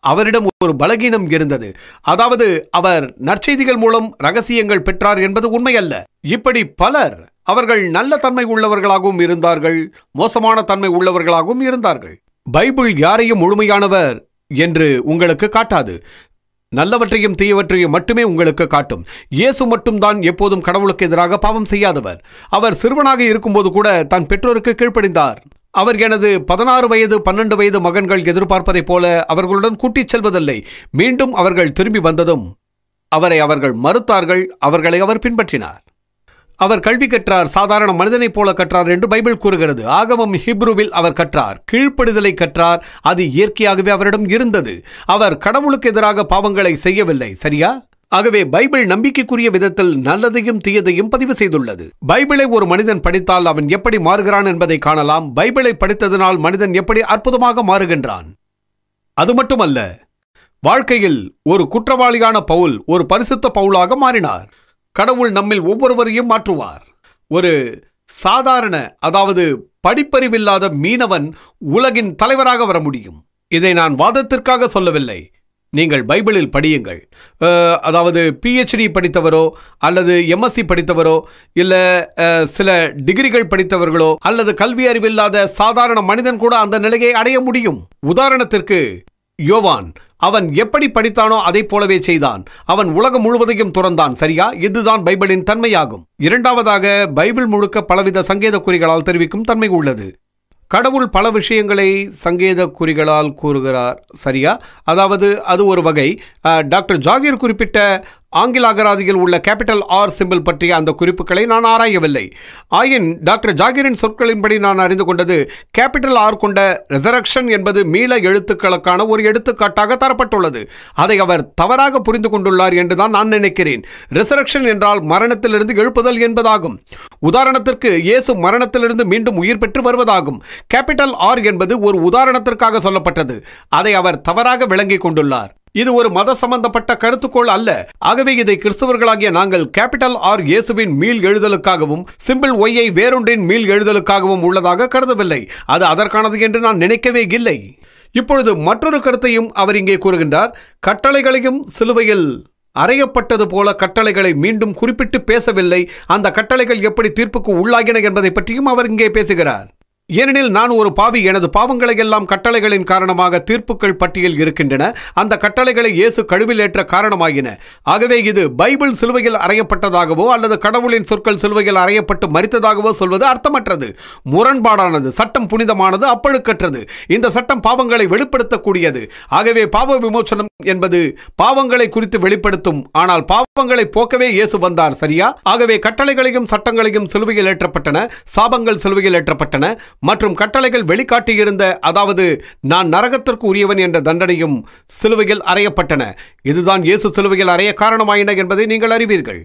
அவரிடம் ஒரு பலகீனம் இருந்தது. அதாவது அவர் நற்செய்திகள் மூலம் ரகசியங்கள் பெற்றார் என்பது உண்மையல்ல. இப்படி பலர் அவர்கள் நல்ல தன்மை உள்ளவர்களாகவும் இருந்தார்கள், மோசமான தன்மை உள்ளவர்களாகவும் இருந்தார்கள். பைபிள் யாரையும் முழுமையானவர் என்று உங்களுக்கு காட்டாது. நல்லவற்றையும் தீயவற்றையும் மட்டுமே உங்களுக்கு காட்டும். இயேசு மட்டும்தான் எப்போதும் கடவுளுக்கு எதிராக பாவம் செய்யாதவர். அவர் சிறுவனாக இருக்கும்போது கூட தன் பெற்றோருக்கு கீழ்ப்படிந்தார். அவர் எனது 16 வயது 12 வயது மகன்கள் எதிர்பார்ப்பதைப் போல அவர்களுடன் கூட்டிச் செல்வதில்லை. மீண்டும் அவர்கள் திரும்பி வந்ததும் அவரை அவர்கள் மறுத்தார்கள். அவர்களை அவர் பின்பற்றினார். அவர் கல்வி கற்றார். சாதாரண மனிதனைப் போல கற்றார் என்று பைபிள் கூறுகிறது. ஆகமம் ஹீப்ருவில் அவர் கற்றார். கீழ்ப்படிதலை கற்றார். அது இயற்கையாகவே அவரிடம் இருந்தது. அவர் கடவுளுக்கு எதிராக பாவங்களை செய்யவில்லை, சரியா? ஆகவே பைபிள் நம்பிக்கைக்குரிய விதத்தில் நல்லதையும் தீயதையும் பதிவு செய்துள்ளது. பைபிளை ஒரு மனிதன் படித்தால் அவன் எப்படி மாறுகிறான் என்பதை காணலாம். பைபிளை படித்ததனால் மனிதன் எப்படி அற்புதமாக மாறுகின்றான். அது மட்டுமல்ல, வாழ்க்கையில் ஒரு குற்றவாளியான பவுல் ஒரு பரிசுத்த பவுலாக மாறினார். கடவுள் நம்மில் ஒவ்வொருவரையும் மாற்றுவார். ஒரு சாதாரண, அதாவது படிப்பறிவில்லாத மீனவன் உலகின் தலைவராக வர முடியும். இதை நான் வாதத்திற்காக சொல்லவில்லை. நீங்கள் பைபிளில் படியுங்கள். அதாவது PhD படித்தவரோ அல்லது MSc படித்தவரோ இல்ல சில டிகிரிகள் படித்தவர்களோ அல்லது கல்வி அறிவில்லாத சாதாரண மனிதன் கூட அந்த நிலையை அடைய முடியும். உதாரணத்திற்கு யோவான், அவன் எப்படி படித்தானோ அதை போலவே செய்தான். அவன் உலகம் முழுவதையும் துறந்தான், சரியா? இதுதான் பைபிளின் தன்மையாகும். இரண்டாவதாக, பைபிள் முழுக்க பலவித சங்கேத குறிகளால் தெரிவிக்கும் தன்மை உள்ளது. கடவுள் பல விஷயங்களை சங்கேத குறிகளால் கூறுகிறார், சரியா? அதாவது அது ஒரு வகை. டாக்டர் ஜாகீர் குறிப்பிட்ட ஆங்கில அகராதியில் உள்ள கேபிட்டல் R சிம்பிள் பற்றிய அந்த குறிப்புகளை நான் ஆராயவில்லை. ஆயின் டாக்டர் ஜாகீரின் சொற்களின்படி நான் அறிந்து கொண்டது, கேபிட்டல் R கொண்ட ரெசரக்ஷன் என்பது மீள எழுத்துக்களுக்கான ஒரு எடுத்துக்காட்டாக தரப்பட்டுள்ளது. அதை அவர் தவறாக புரிந்து கொண்டுள்ளார் என்றுதான் நான் நினைக்கிறேன். ரெசரக்ஷன் என்றால் மரணத்திலிருந்து எழுப்புதல் என்பதாகும். உதாரணத்திற்கு இயேசு மரணத்திலிருந்து மீண்டும் உயிர் பெற்று வருவதாகும். கேபிட்டல் R என்பது ஒரு உதாரணத்திற்காக சொல்லப்பட்டது. அதை அவர் தவறாக விளங்கிக் கொண்டுள்ளார். இது ஒரு மத சம்பந்தப்பட்ட கருத்துக்கோள் அல்ல. ஆகவே இதை கிறிஸ்தவர்களாகிய நாங்கள் கேபிட்டல் R இயேசுவின் மீள் எழுதலுக்காகவும் சிம்பிள் Y வேறொன்றின் மீள் எழுதலுக்காகவும் உள்ளதாக கருதவில்லை. அது அதற்கானது என்று நான் நினைக்கவே இல்லை. இப்பொழுது மற்றொரு கருத்தையும் அவர் இங்கே கூறுகின்றார். கட்டளைகளையும் சிலுவையில் அறையப்பட்டது போல கட்டளைகளை மீண்டும் குறிப்பிட்டு பேசவில்லை. அந்த கட்டளைகள் எப்படி தீர்ப்புக்கு உள்ளாகின என்பதை பற்றியும் அவர் இங்கே பேசுகிறார். ஏனெனில் நான் ஒரு பாவி, எனது பாவங்களை எல்லாம் கட்டளைகளின் காரணமாக தீர்ப்புகள் பட்டியல் இருக்கின்றன. அந்த கட்டளைகளை இயேசு கழுவில் ஏற்ற காரணமாகின. ஆகவே இது பைபிள் சிலுவையில் அறையப்பட்டதாகவோ அல்லது கடவுளின் சொற்கள் சிலுவையில் அறையப்பட்டு மரித்ததாகவோ சொல்வது அர்த்தமற்றது, முரண்பாடானது. சட்டம் புனிதமானது, அப்பழுக்கற்றது. இந்த சட்டம் பாவங்களை வெளிப்படுத்தக்கூடியது. ஆகவே பாவ விமோசனம் என்பது பாவங்களை குறித்து வெளிப்படுத்தும். ஆனால் பாவங்களை போக்கவே இயேசு வந்தார். சரியா? ஆகவே கட்டளைகளையும் சட்டங்களையும் சிலுவையில் ஏற்றப்பட்டன, சாபங்கள் சிலுவையில் ஏற்றப்பட்டன மற்றும் கட்டளைகள் வெளிக்காட்டியிருந்த, அதாவது நான் நரகத்திற்கு உரியவன் என்ற தண்டனையும் சிலுவையில் அறையப்பட்டன. இதுதான் இயேசு சிலுவையில் அறைய காரணமாயின என்பதை நீங்கள் அறிவீர்கள்.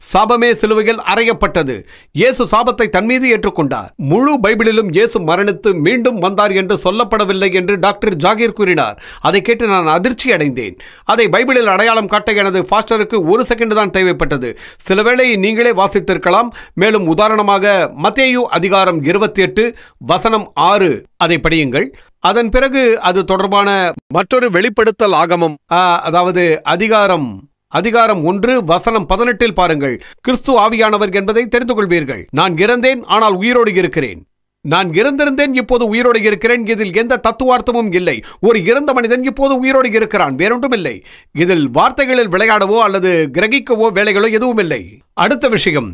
சாபமே சிலுவையில் அறையப்பட்டது. இயேசு சாபத்தை தன்மீது ஏற்றுக்கொண்டார். முழு பைபிளிலும் இயேசு மரணித்து மீண்டும் வந்தார் என்று சொல்லப்படவில்லை என்று டாக்டர் ஜாகீர் கூறினார். அதை கேட்டு நான் அதிர்ச்சி அடைந்தேன். அதை பைபிளில் அடையாளம் காட்ட எனது பாஸ்டருக்கு 1 செகண்ட் தான் தேவைப்பட்டது. சிலவேளை நீங்களே வாசித்திருக்கலாம். மேலும் உதாரணமாக மத்தேயு அதிகாரம் 28 வசனம் 6 அதை படியுங்கள். அதன் பிறகு அது தொடர்பான மற்றொரு வெளிப்படுத்தல் ஆகமம், அதாவது அதிகாரம் 1 வசனம் 18 பாருங்கள். கிறிஸ்து ஆவியானவர் என்பதை தெரிந்து கொள்வீர்கள். நான் இறந்தேன், ஆனால் உயிரோடு இருக்கிறேன். நான் இறந்திருந்தேன், இப்போது உயிரோடு இருக்கிறேன். இதில் எந்த தத்துவார்த்தமும் இல்லை. ஒரு இறந்த மனிதன் இப்போது உயிரோடு இருக்கிறான், வேறொன்றும் இல்லை. இதில் வார்த்தைகளில் விளையாடவோ அல்லது கிரகிக்கவோ வேலைகளோ எதுவும் இல்லை. அடுத்த விஷயம்,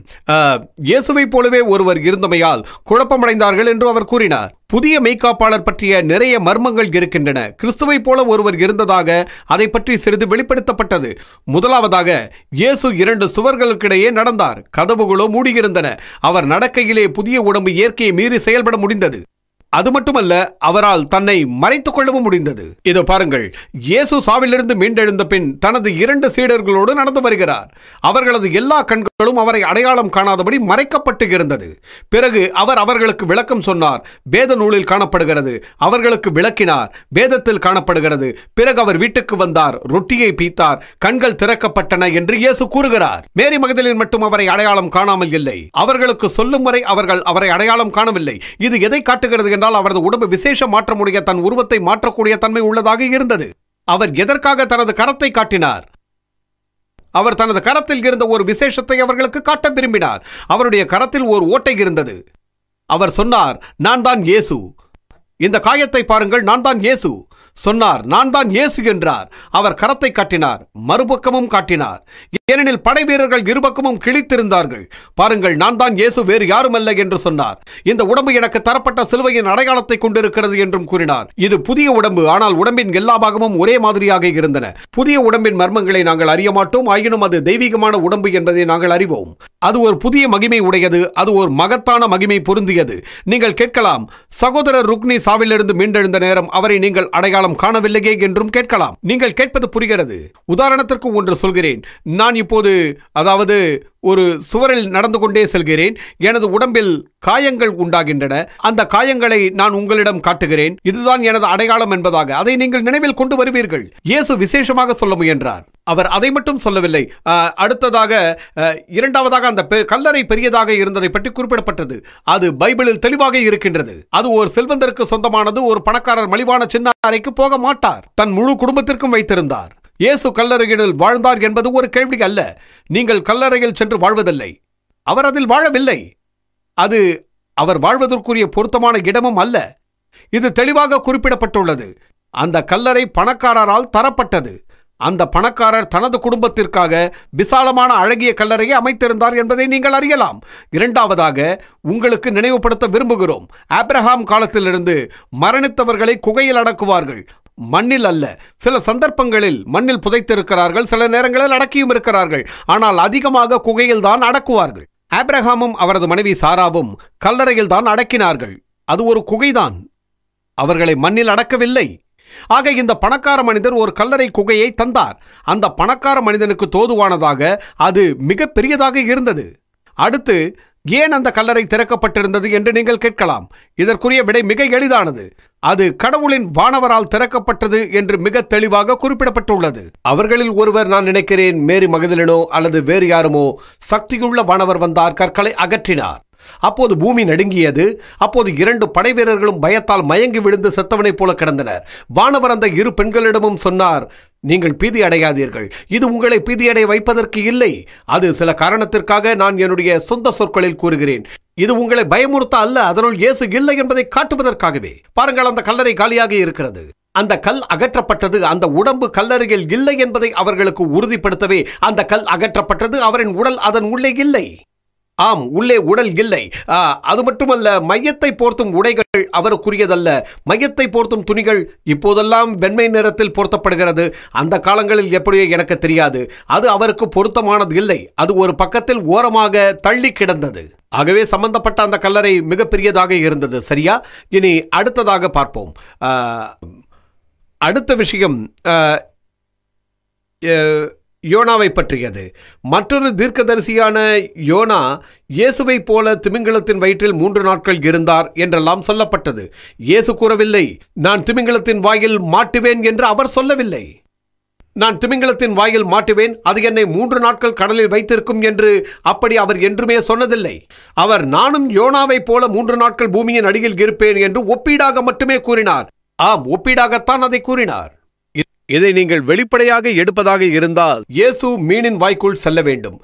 இயேசுவை போலவே ஒருவர் இருந்தமையால் குழப்பமடைந்தார்கள் என்று அவர் கூறினார். புதிய மெய்க்காப்பாளர் பற்றிய நிறைய மர்மங்கள் இருக்கின்றன. கிறிஸ்துவை போல ஒருவர் இருந்ததாக அதை பற்றி சிறிது வெளிப்படுத்தப்பட்டது. முதலாவதாக, இயேசு 2 சுவர்களுக்கிடையே நடந்தார். கதவுகளோ மூடியிருந்தன. அவர் நடக்கையிலே புதிய உடம்பு இயற்கையை மீறி செயல்பட முடிந்தது. அது மட்டுமல்ல, அவரால் தன்னை மறைத்துக் கொள்ளவும் முடிந்தது. இதோ பாருங்கள், இயேசு சாவிலிருந்து மீண்டெழுந்த பின் தனது 2 சீடர்களோடு நடந்து வருகிறார். அவர்களது எல்லா கண்களும் அவரை அடையாளம் காணாதபடி மறைக்கப்பட்டு இருந்தது. பிறகு அவர் அவர்களுக்கு விளக்கம் சொன்னார். வேத நூலில் காணப்படுகிறது. அவர்களுக்கு விளக்கினார். வேதத்தில் காணப்படுகிறது. பிறகு அவர் வீட்டுக்கு வந்தார், ரொட்டியை பீத்தார், கண்கள் திறக்கப்பட்டன என்று இயேசு கூறுகிறார். மேரி மகதலின் மட்டும் அவரை அடையாளம் காணாமல் இல்லை. அவர்களுக்கு சொல்லும் வரை அவர்கள் அவரை அடையாளம் காணவில்லை. இது எதை காட்டுகிறது? அவரது உடம்பு விசேஷ மாற்றமுடைய, தன் உருவத்தை மாற்றக்கூடிய தன்மை உள்ளதாக இருந்தது. அவர் எதற்காக தனது கரத்தை காட்டினார்? அவர் தனது கரத்தில் இருந்த ஒரு விசேஷத்தை அவர்களுக்கு காட்ட விரும்பினார். அவருடைய கரத்தில் ஒரு ஓட்டை இருந்தது. அவர் சொன்னார், நான் தான் இயேசு. இந்த காயத்தை பாருங்கள், நான் தான் இயேசு. சொன்னார், நான் தான் இயேசு என்றார். அவர் கரத்தை காட்டினார், மறுபக்கமும் காட்டினார். ஏனெனில் படை வீரர்கள் இருபக்கமும் கிழித்திருந்தார்கள். பாருங்கள், நான் தான் இயேசு, வேறு யாரும் அல்ல என்று சொன்னார். இந்த உடம்பு எனக்கு தரப்பட்ட சிலுவையின் அடையாளத்தை கொண்டிருக்கிறது என்றும் கூறினார். இது புதிய உடம்பு, ஆனால் உடம்பின் எல்லா பாகமும் ஒரே மாதிரியாக இருந்தன. புதிய உடம்பின் மர்மங்களை நாங்கள் அறிய மாட்டோம். ஆயினும் அது தெய்வீகமான உடம்பு என்பதை நாங்கள் அறிவோம். அது ஒரு புதிய மகிமை உடையது. அது ஒரு மகத்தான மகிமை பொருந்தியது. நீங்கள் கேட்கலாம், சகோதரர் ருக்னி சாவிலிருந்து மீண்டெழுந்த நேரம் அவரை நீங்கள் அடையாளம் காணவில்லையே என்றும் கேட்கலாம். நீங்கள் கேட்பது புரிகிறது. உதாரணத்திற்கு ஒன்று சொல்கிறேன். நான் இப்போது, அதாவது ஒரு சுவரில் நடந்து கொண்டே செல்கிறேன். எனது உடம்பில் காயங்கள் உண்டாகின்றன. அந்த காயங்களை நான் உங்களிடம் காட்டுகிறேன். இதுதான் எனது அடையாளம் என்பதாக அதை நீங்கள் நினைவில் கொண்டு வருவீர்கள். இயேசு விசேஷமாக சொல்ல முயன்றார். அவர் அதை மட்டும் சொல்லவில்லை. அடுத்ததாக, இரண்டாவதாக, அந்த கல்லறை பெரியதாக இருந்ததை பற்றி குறிப்பிடப்பட்டது. அது பைபிளில் தெளிவாக இருக்கின்றது. அது ஒரு செல்வந்தருக்கு சொந்தமானது. ஒரு பணக்காரர் மலிவான சின்ன அறைக்கு போக மாட்டார். தன் முழு குடும்பத்திற்கும் வைத்திருந்தார். இயேசு கல்லறையில் வாழ்ந்தார் என்பது ஒரு கேள்வி அல்ல. நீங்கள் கல்லறையில் சென்று வாழ்வதில்லை. அவர் அதில் வாழவில்லை. அது அவர் வாழ்வதற்குரிய பொருத்தமான இடமும் அல்ல. இது தெளிவாக குறிப்பிடப்பட்டுள்ளது. அந்த கல்லறை பணக்காரரால் தரப்பட்டது. அந்த பணக்காரர் தனது குடும்பத்திற்காக விசாலமான அழகிய கல்லறையை அமைத்திருந்தார் என்பதை நீங்கள் அறியலாம். இரண்டாவதாக, உங்களுக்கு நினைவுபடுத்த விரும்புகிறோம், ஆபிரகாம் காலத்திலிருந்து மரணித்தவர்களை குகையில் அடக்குவார்கள், மண்ணில் அல்ல. சில சந்தர்ப்பங்களில் மண்ணில் புதைத்திருக்கிறார்கள், சில நேரங்களில் அடக்கியும் இருக்கிறார்கள். ஆனால் அதிகமாக குகையில் தான் அடக்குவார்கள். ஆபிரகாமும் அவரது மனைவி சாராவும் கல்லறையில் தான் அடக்கினார்கள். அது ஒரு குகைதான். அவர்களை மண்ணில் அடக்கவில்லை. ஆக இந்த பணக்கார மனிதர் ஒரு கல்லறை குகையை தந்தார். அந்த பணக்கார மனிதனுக்கு தோதுவானதாக அது மிக பெரியதாக இருந்தது. அடுத்து, ஏன் அந்த கல்லறை திறக்கப்பட்டிருந்தது என்று நீங்கள் கேட்கலாம். இதற்குரிய விடை மிக எளிதானது. அது கடவுளின் வானவரால் திறக்கப்பட்டது என்று மிக தெளிவாக குறிப்பிடப்பட்டுள்ளது. அவர்களில் ஒருவர், நான் நினைக்கிறேன் மேரி மகதலினோ அல்லது வேறு யாருமோ, சக்தியுள்ள வானவர் வந்தார், கற்களை அகற்றினார். அப்போது பூமி நடுங்கியது. அப்போது 2 படை வீரர்களும் பயத்தால் மயங்கி விழுந்து செத்தவனைப் போல கிடந்தனர். வானவர் அந்த 2 பெண்களிடமும் சொன்னார், நீங்கள் பீதி அடையாதீர்கள். இது உங்களை பீதியடைய வைப்பதற்கு இல்லை. அது சில காரணத்திற்காக நான் என்னுடைய சொந்த சொற்களில் கூறுகிறேன். இது உங்களை பயமுறுத்த அல்ல, அதனுள் இயேசு இல்லை என்பதை காட்டுவதற்காகவே. பாருங்கள், அந்த கல்லறை காலியாக இருக்கிறது. அந்த கல் அகற்றப்பட்டது. அந்த உடம்பு கல்லறையில் இல்லை என்பதை அவர்களுக்கு உறுதிப்படுத்தவே அந்த கல் அகற்றப்பட்டது. அவரின் உடல் அதன் உள்ளே இல்லை. ஆம், உள்ளே உடல் இல்லை. அது மட்டுமல்ல, மையத்தை போர்த்தும் உடைகள் அவருக்குரியதல்ல. மையத்தை போர்த்தும் துணிகள் இப்போதெல்லாம் வெண்மை நிறத்தில் போர்த்தப்படுகிறது. அந்த காலங்களில் எப்படியோ எனக்கு தெரியாது. அது அவருக்கு பொருத்தமானது இல்லை. அது ஒரு பக்கத்தில் ஓரமாக தள்ளி கிடந்தது. ஆகவே சம்பந்தப்பட்ட அந்த கல்லறை மிகப்பெரியதாக இருந்தது. சரியா? இனி அடுத்ததாக பார்ப்போம். அடுத்த விஷயம் யோனாவை பற்றியது. மற்றொரு தீர்க்கதரிசியான யோனா இயேசுவை போல திமிங்கலத்தின் வயிற்றில் 3 நாட்கள் இருந்தார் என்றெல்லாம் சொல்லப்பட்டது. இயேசு கூறவில்லை, நான் திமிங்கலத்தின் வாயில் மாட்டுவேன் என்று அவர் சொல்லவில்லை. நான் திமிங்கலத்தின் வாயில் மாட்டுவேன், அது என்னை 3 நாட்கள் கடலில் வைத்திருக்கும் என்று அப்படி அவர் என்றுமே சொன்னதில்லை. அவர் நானும் யோனாவை போல 3 நாட்கள் பூமியின் அடியில் இருப்பேன் என்று ஒப்பீடாக மட்டுமே கூறினார். ஆம், ஒப்பீடாகத்தான் அதை கூறினார். இதை நீங்கள் வெளிப்படையாக எடுப்பதாக இருந்தால் இயேசு மீனின் வாய்க்குள் செல்ல வேண்டும்.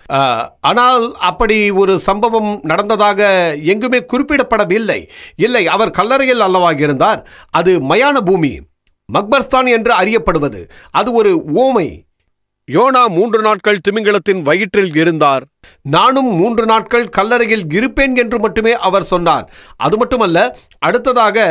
ஆனால் அப்படி ஒரு சம்பவம் நடந்ததாக எங்குமே குறிப்பிடப்படவில்லை. இல்லை, அவர் கல்லறையில் அல்லவா இருந்தார். அது மயான பூமி, மக்பர்ஸ்தான் என்று அறியப்படுவது. அது ஒரு ஓமை. யோனா 3 நாட்கள் திமிங்கலத்தின் வயிற்றில் இருந்தார். நானும் 3 நாட்கள் கல்லறையில் இருப்பேன் என்று மட்டுமே அவர் சொன்னார். அது மட்டுமல்ல, அடுத்ததாக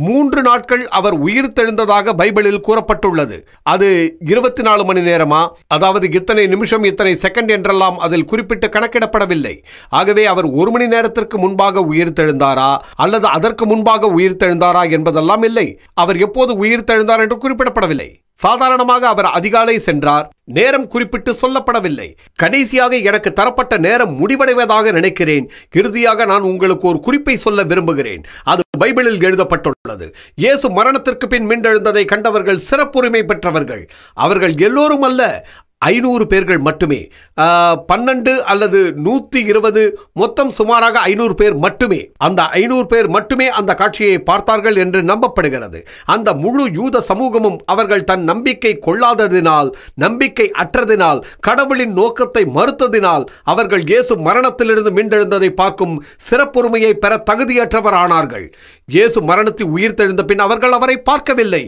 3 நாட்கள் அவர் உயிர் தெழுந்ததாக பைபிளில் கூறப்பட்டுள்ளது. அது 24 மணி நேரமா, அதாவது இத்தனை நிமிஷம் இத்தனை செகண்ட் என்றெல்லாம் அதில் குறிப்பிட்டு கணக்கிடப்படவில்லை. ஆகவே அவர் 1 மணி நேரத்திற்கு முன்பாக உயிர் தெழுந்தாரா அல்லது அதற்கு முன்பாக உயிர் தெழுந்தாரா என்பதெல்லாம் இல்லை. அவர் எப்போது உயிர் தெழுந்தார் என்று குறிப்பிடப்படவில்லை. சாதாரணமாக அவர் அதிகாலை சென்றார். நேரம் குறிப்பிட்டு சொல்லப்படவில்லை. கடைசியாக எனக்கு தரப்பட்ட நேரம் முடிவடைவதாக நினைக்கிறேன். இறுதியாக நான் உங்களுக்கு ஒரு குறிப்பை சொல்ல விரும்புகிறேன். அது பைபிளில் எழுதப்பட்டுள்ளது. இயேசு மரணத்திற்கு பின் மீண்டெழுந்ததை கண்டவர்கள் சிறப்புரிமை பெற்றவர்கள். அவர்கள் எல்லோரும் அல்ல, 500 பேர்கள் மட்டுமே. 12 அல்லது 120, மொத்தம் சுமாராக 500 பேர் மட்டுமே. அந்த 500 பேர் மட்டுமே அந்த காட்சியை பார்த்தார்கள் என்று நம்பப்படுகிறது. அந்த முழு யூத சமூகமும் அவர்கள் தன் நம்பிக்கை கொள்ளாததினால், நம்பிக்கை அற்றதினால், கடவுளின் நோக்கத்தை மறுத்ததினால் அவர்கள் இயேசு மரணத்திலிருந்து மீண்டெழுந்ததை பார்க்கும் சிறப்புரிமையை பெற தகுதியற்றவர் ஆனார்கள். இயேசு மரணத்தில் உயிர் தெழுந்த பின் அவர்கள் அவரை பார்க்கவில்லை.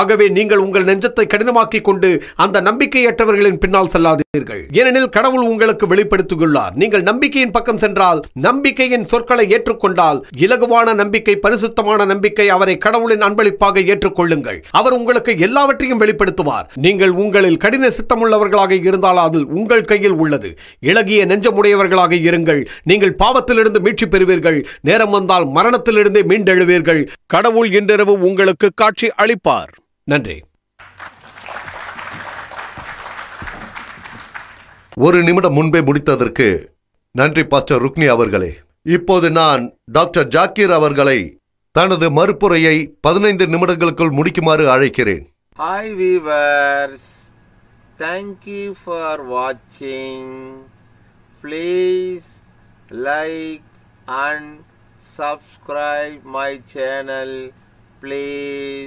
ஆகவே நீங்கள் உங்கள் நெஞ்சத்தை கடினமாக்கிக் கொண்டு அந்த நம்பிக்கையற்றவர்களின் பின்னால் செல்லாதீர்கள். ஏனெனில் கடவுள் உங்களுக்கு வெளிப்படுத்தியுள்ளார். நீங்கள் நம்பிக்கையின் பக்கம் சென்றால், நம்பிக்கையின் சொற்களை ஏற்றுக்கொண்டால், இலகுவான நம்பிக்கை, பரிசுத்தமான நம்பிக்கை, அவரை கடவுளின் அன்பளிப்பாக ஏற்றுக்கொள்ளுங்கள். அவர் உங்களுக்கு எல்லாவற்றையும் வெளிப்படுத்துவார். நீங்கள் உங்களில் கடின சித்தமுள்ளவர்களாக இருந்தால் அது உங்கள் கையில் உள்ளது. இளகிய நெஞ்சமுடையவர்களாக இருங்கள். நீங்கள் பாவத்திலிருந்து மீட்சி பெறுவீர்கள். நேரம் வந்தால் மரணத்திலிருந்து மீண்டெழுவீர்கள். கடவுள் இன்றிரவு உங்களுக்கு காட்சி அளிப்பார். நன்றி. 1 நிமிடம் முன்பே முடித்ததற்கு நன்றி பாஸ்டர் ருக்னி அவர்களே. இப்போது நான் டாக்டர் ஜாக்கீர் அவர்களை தனது மறுப்புரையை 15 நிமிடங்களுக்குள் முடிக்குமாறு அழைக்கிறேன். Hi viewers, thank you for watching. Please like and subscribe my channel, please.